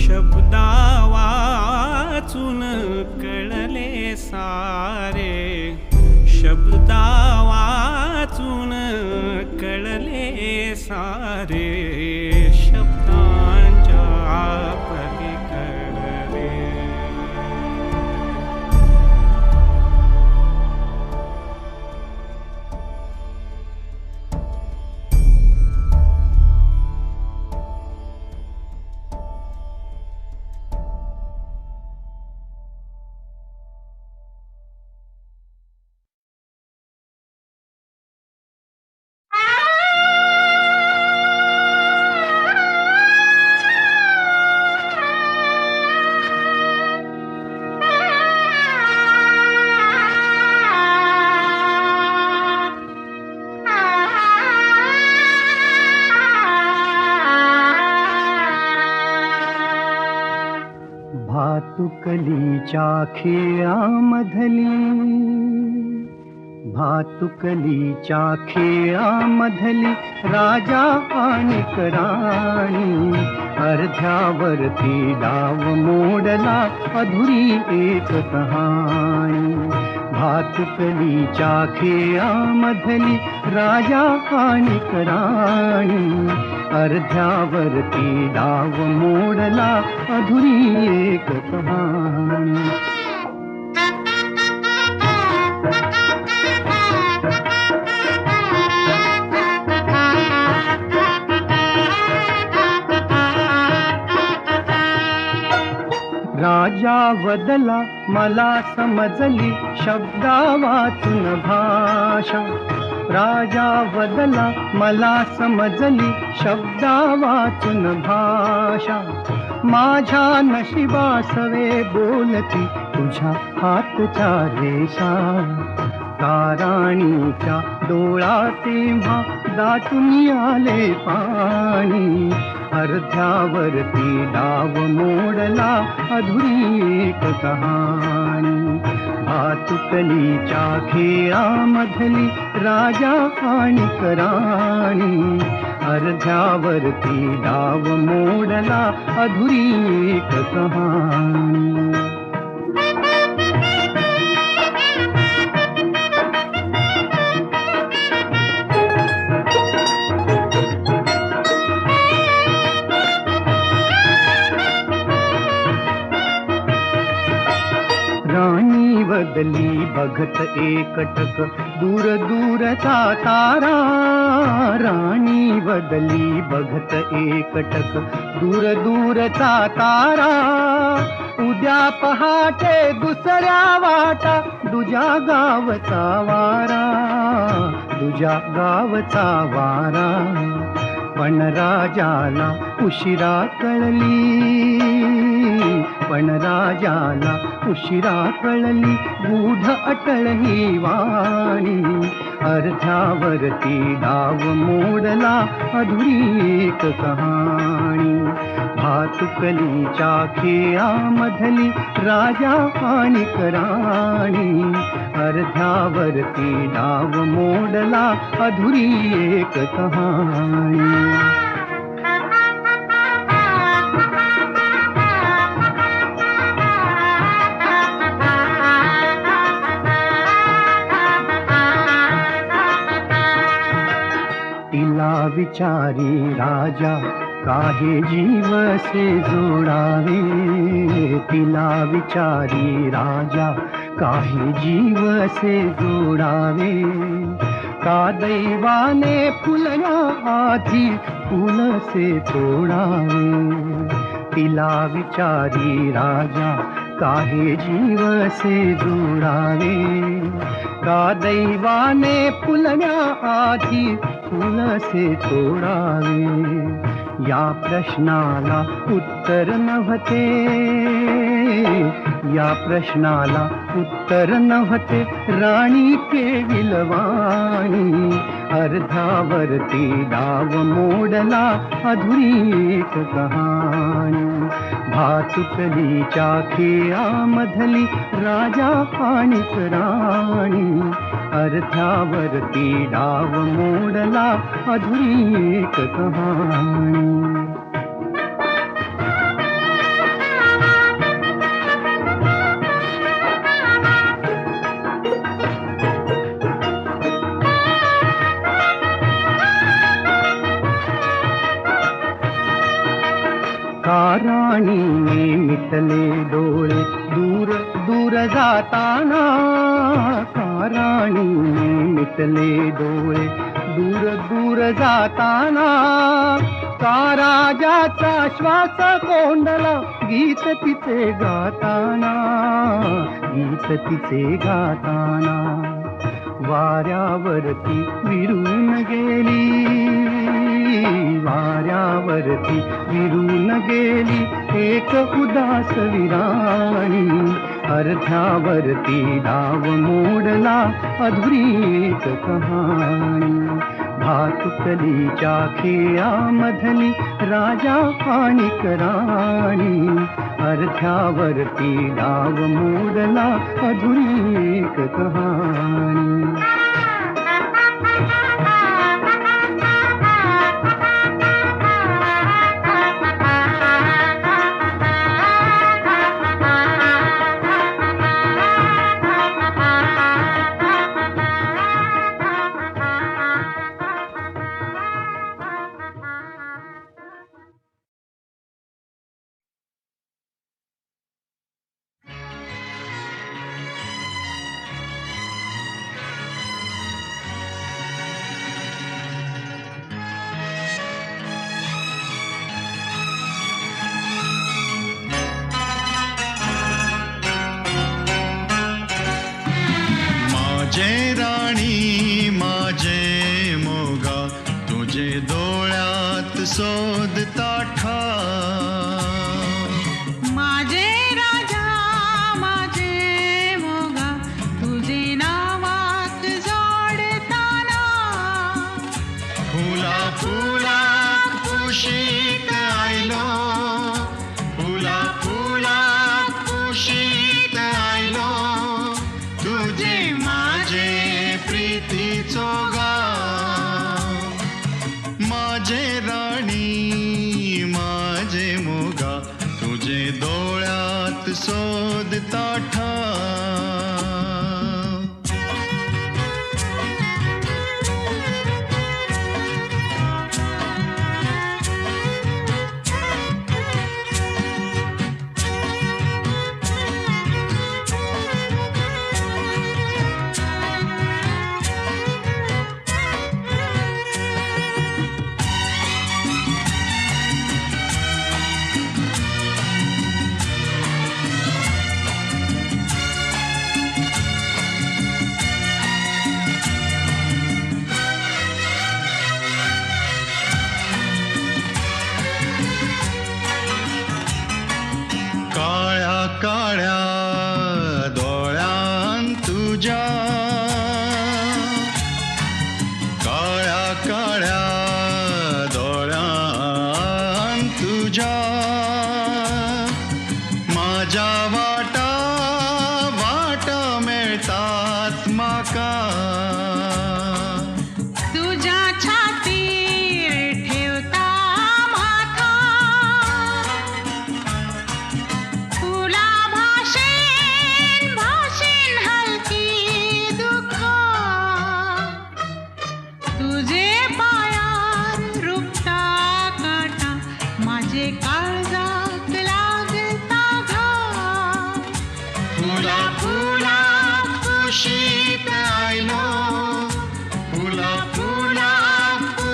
शब्दा वाचून कळले सारे शब्दा वाचून कळले सारे शब्दांच्या पलीकडले भातुकलीच्या खेळामधली भातुकलीच्या खेळामधली राजा आणि राणी अर्ध्यावरती डाव मोडला अधुरी एक कहाणी भातुकलीच्या खेळामधली राजा आणि राणी अर्ध्यावरती डाव मोडला अधुरी एक कहाणी राजा वदला मला समजली शब्दा वाचून भाषा राजा वदला मला समजली शब्दा वाचून भाषा माझ्या नशिबासवे बोलती तुझ्या हातच्या रेषा ताराणीच्या डोळा तेव्हा दाटून आले पाणी अर्ध्यावरती डाव मोडला अधुरी एक कहाणी भातुकलीच्या खेळामधली राजा आणि राणी अर्ध्यावरती डाव मोडला अधुरी एक कहाणी राणी बदली बघत एकटक दूर दूरचा तारा राणी बदली बघत एकटक दूर दूरचा तारा उद्या पहाटे दुसऱ्या वाटा तुझ्या गावचा वारा तुझ्या गावचा वारा पण राजाला उशिरा कळली पण राजाला उशिरा कळली गूढ अटळ ही वाणी अर्ध्यावरती डाव मोडला अधुरी एक कहाणी भातुकलीच्या खेळामधली राजा आणि राणी अर्ध्यावरती डाव मोडला अधुरी एक कहाणी तिला विचारी राजा काहे जीव से जोडावे तिला विचारी राजा काहे जीव असे जोडावे का दैवाने फुलण्या आधी फुलसे तोडावे तिला विचारी राजा काहे जीव असे जोडावे का दैवाने फुलण्या आधी फुलसे तोडावे या प्रश्नाला उत्तर नव्हते या प्रश्नाला उत्तर नव्हते राणी केविलवाणी अर्धावरती डाव मोडला अधुरी एक कहाणी भातुकलीच्या खेळामधली राजा आणि राणी अर्ध्यावरती डाव मोडला अधुरी एक कहाणी राणीने मिटले डोळे दूर दूर जाताना राणीने मिटले डोळे दूर दूर जाताना का राजाचा श्वास कोंडला गीत तिचे गाताना गीत तिचे गाताना वाऱ्यावरती विरून गेली वाऱ्यावरती विरून गेली एक उदास विराणी अर्ध्यावरती डाव मोडला अधुरी एक कहाणी भातुकलीच्या खेळामधली राजा आणि राणी अर्ध्यावरती डाव मोडला अधुरी एक कहाणी माझे राणी माझे मोगा तुझे डोळ्यात शोधता ठा माझे राजा माझे मोगा तुझे नावात जोडताना फुला फुला कुशीत आयलो फुला फुला कुशीत आयलो तुझे माझे प्रीतीचो गाव माझे राणी माझे मोगा तुझे डोळ्यात शोधता ठाव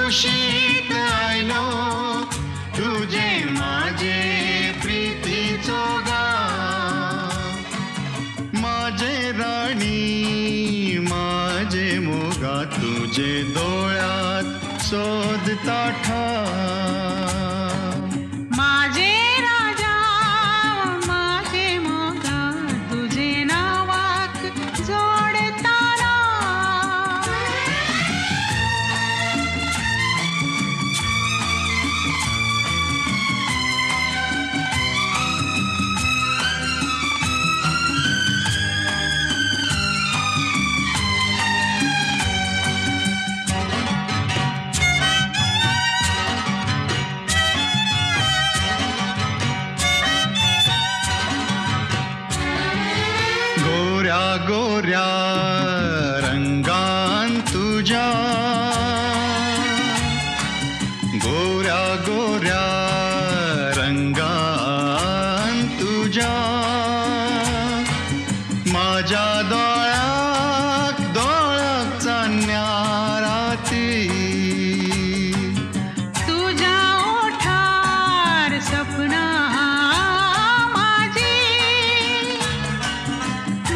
कुशीत आयलो तुझे माझे प्रीतीचो गाव माझे राणी माझे मोगा तुझे डोळ्यात सोदता ठाव माझे राजा माझे मोगा तुझे नावाक जोडताना गोऱ्या गोऱ्या रंगान तुझ्या गोऱ्या गोऱ्या रंगान तुझ्या माझ्या डोळ्याक डोळ्याक चान्याराती तुझ्या ओठार सपना माझी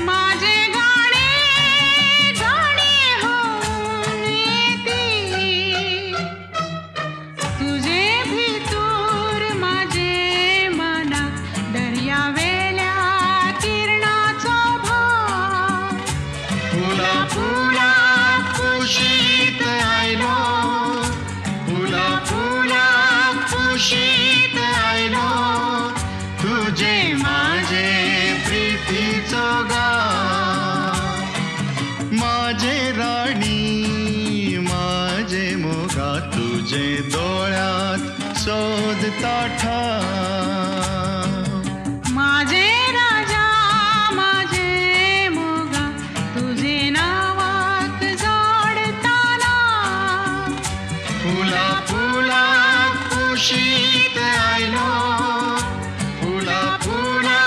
माझे गाणे गाणे होऊन येती तुझे भितूर माझे मनात दर्यावेल्या किरणाचो भाव फुला फुला कुशीत आयलो फुला फुला कुशीत आयलो तुझे माझे प्रीतीचो गाव माझे राणी माझे मोगा तुझे डोळ्यात सोदता ठाव माझे राजा माझे मोगा तुझे नावाक जोडताना फुला फुला कुशीत आयलो फुला फुला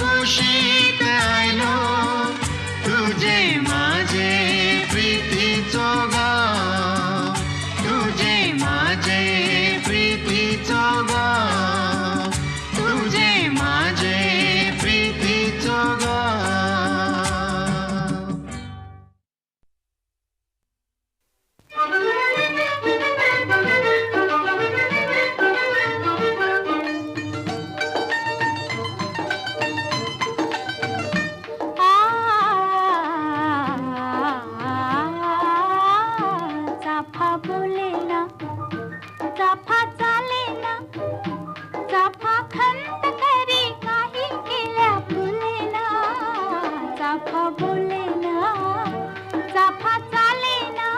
कुशीत आयलो तुझे माझे प्रीतीचो गाव तुझे माझे प्रीतीचो गाव तुझे माझे प्रीतीचो गाव चाफा बोले ना चाफा चाले ना चाफा खंत करी काही केल्या फुले ना चाफा बोले ना चाफा चाले ना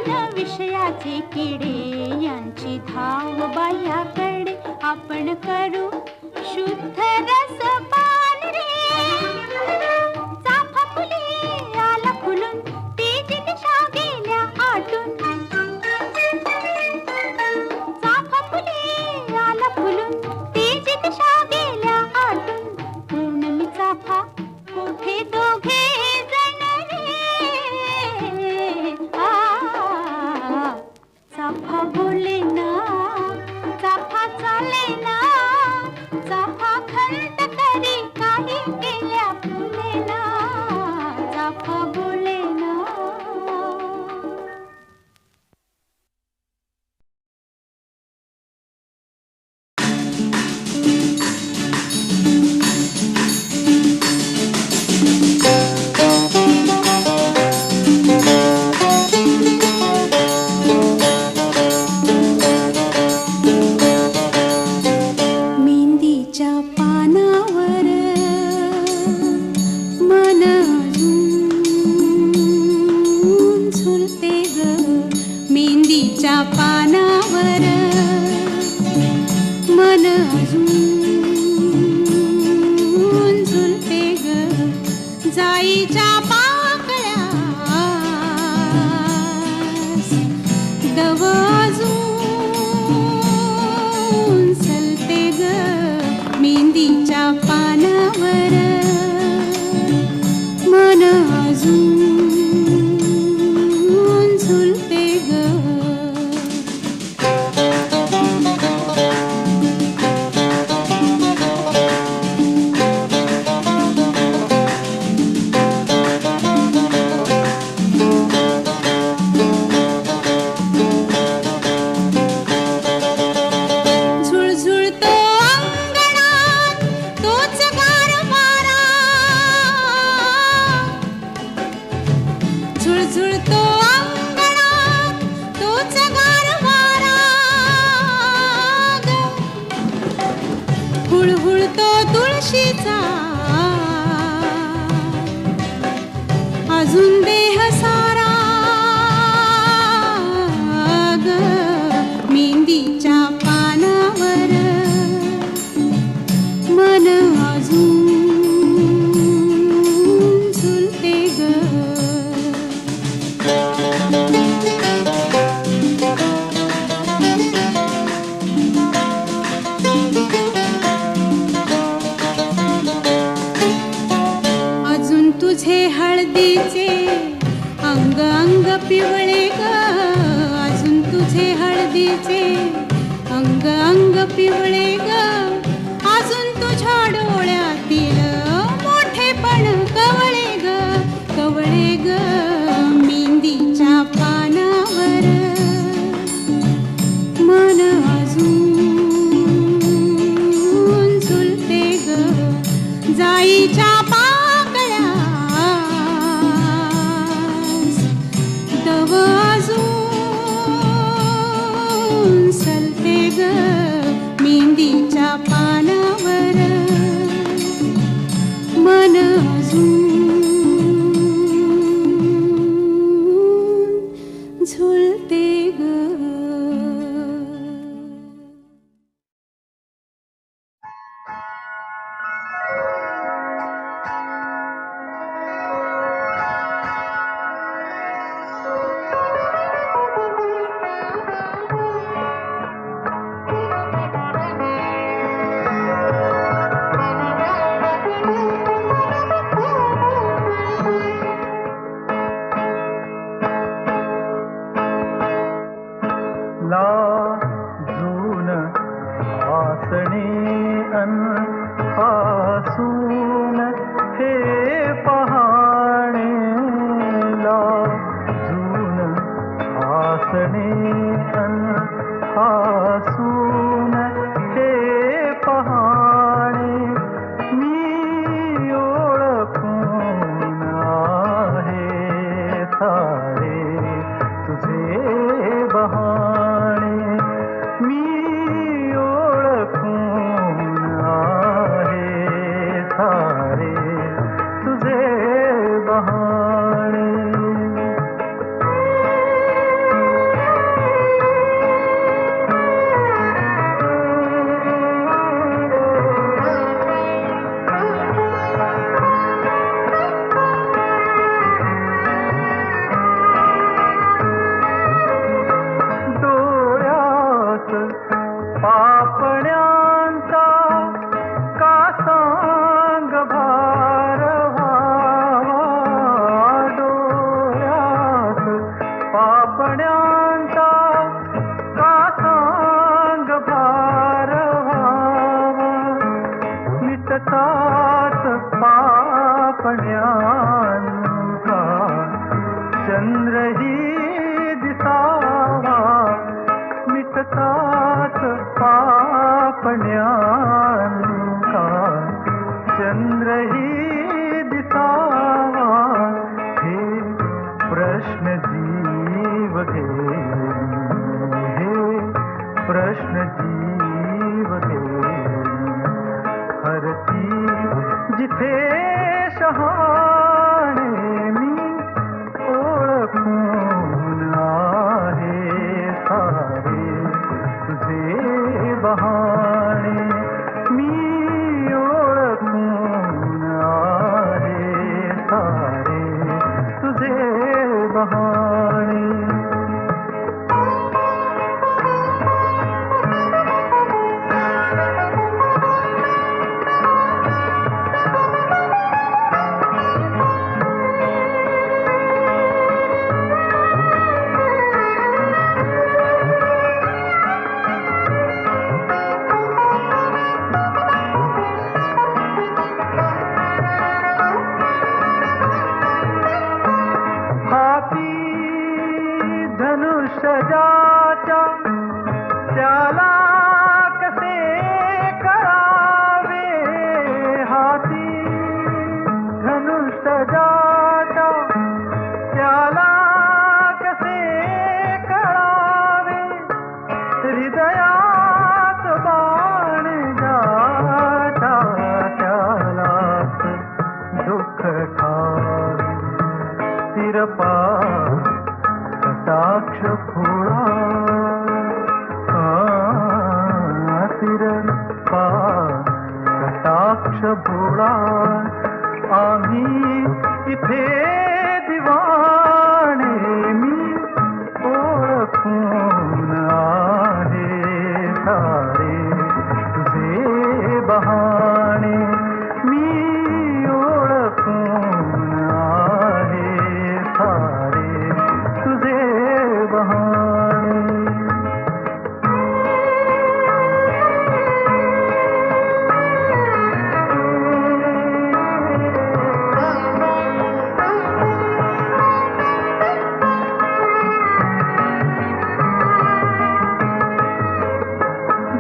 अन विषयाचे किडे यांची धाव बाह्याकडे आपण करू शुद्ध रसपान रे. चाफा फुले आला फुलून तेजी दिशा गेल्या आटून. चाफा फुले आला फुलून तेजी दिशा गेल्या आटून. पौर्णमी चाफा कुठे दोघे जण रे. चाफा बोले ना चाफा चाले ना. चाफा खंत करी काही केल्या फुले ना. चाफा बोले ना. मेहंदीच्या पानावर मन अजून झुलते ग. मेहंदीच्या पानावर मन अजून झुलते ग. जाईच्या पाकळ्या दव अजून सलते ग. मेहंदीच्या पानावर मन अजून झुलते ग. झुळझुळतो अंगणात तोच गारवारा. झुळझुळतो अंगणात तोच गारवारा ग. हुळहुळतो तुळशीचा अजून देह सारा ग. मेहंदीच्या पानावर मन अजून झुलते ग. अजून तुझे हळदीचे अंग अंग पिवळे ग. अजून तुझे हळदीचे अंग अंग पिवळे ग. अजून तुझ्या डोळ्यातील मोठेपण कवळे ग. कवळे ग. मेहंदीच्या पानावर मन अजून झुलते ग. जाईच्या पाकळ्या दव अजून सलते ग. मेहंदीच्या पानावर मन अजून झुलते ग. लाजून हसणे अन हसून हे पहाणे. लाजून हसणे अन हसून हे पहाणे. मी ओळखून आहे सारे तुझे बहाणे. मी ओळखून आहे सारे तुझे बहाणे. प्रश्न जीव घेऊन हरती जिथे शहाणे मी ओळखून आहे सारे तुझे बहाणे मी ओळखून आहे सारे तुझे बहाणे धनुष्यजाच्या त्याला कसे कळावे हाती धनुष्यजाच्या त्याला कसे कळावे हृदयात बाण जाता त्यालाच दुःख ठावे तिरपा कटाक्ष भोळा तिरपा कटाक्ष भोळा आम्ही इथे दिवाणे मी ओळखून आहे सारे तुझे बहाणे मी ओळखून आहे सारे तुझे बहाणे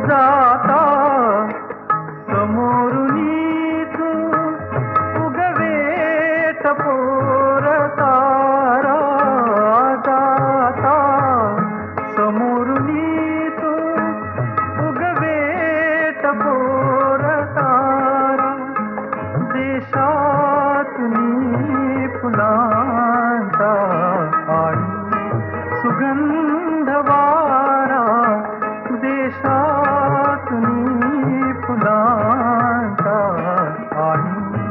जाता समोरुनी तू उगवे टपोर तारा जाता समोरुनी तू उगवे टपोर तारा देशातून फुलांचा आणि सुगंध वारा देशातून फुलांचा आणि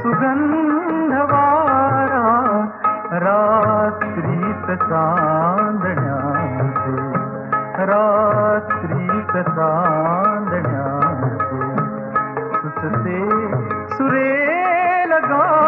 सुगंध वारा रात्रीत चांदण्याचे रात्रीत चांदण्याचे सुचते सुरेल गा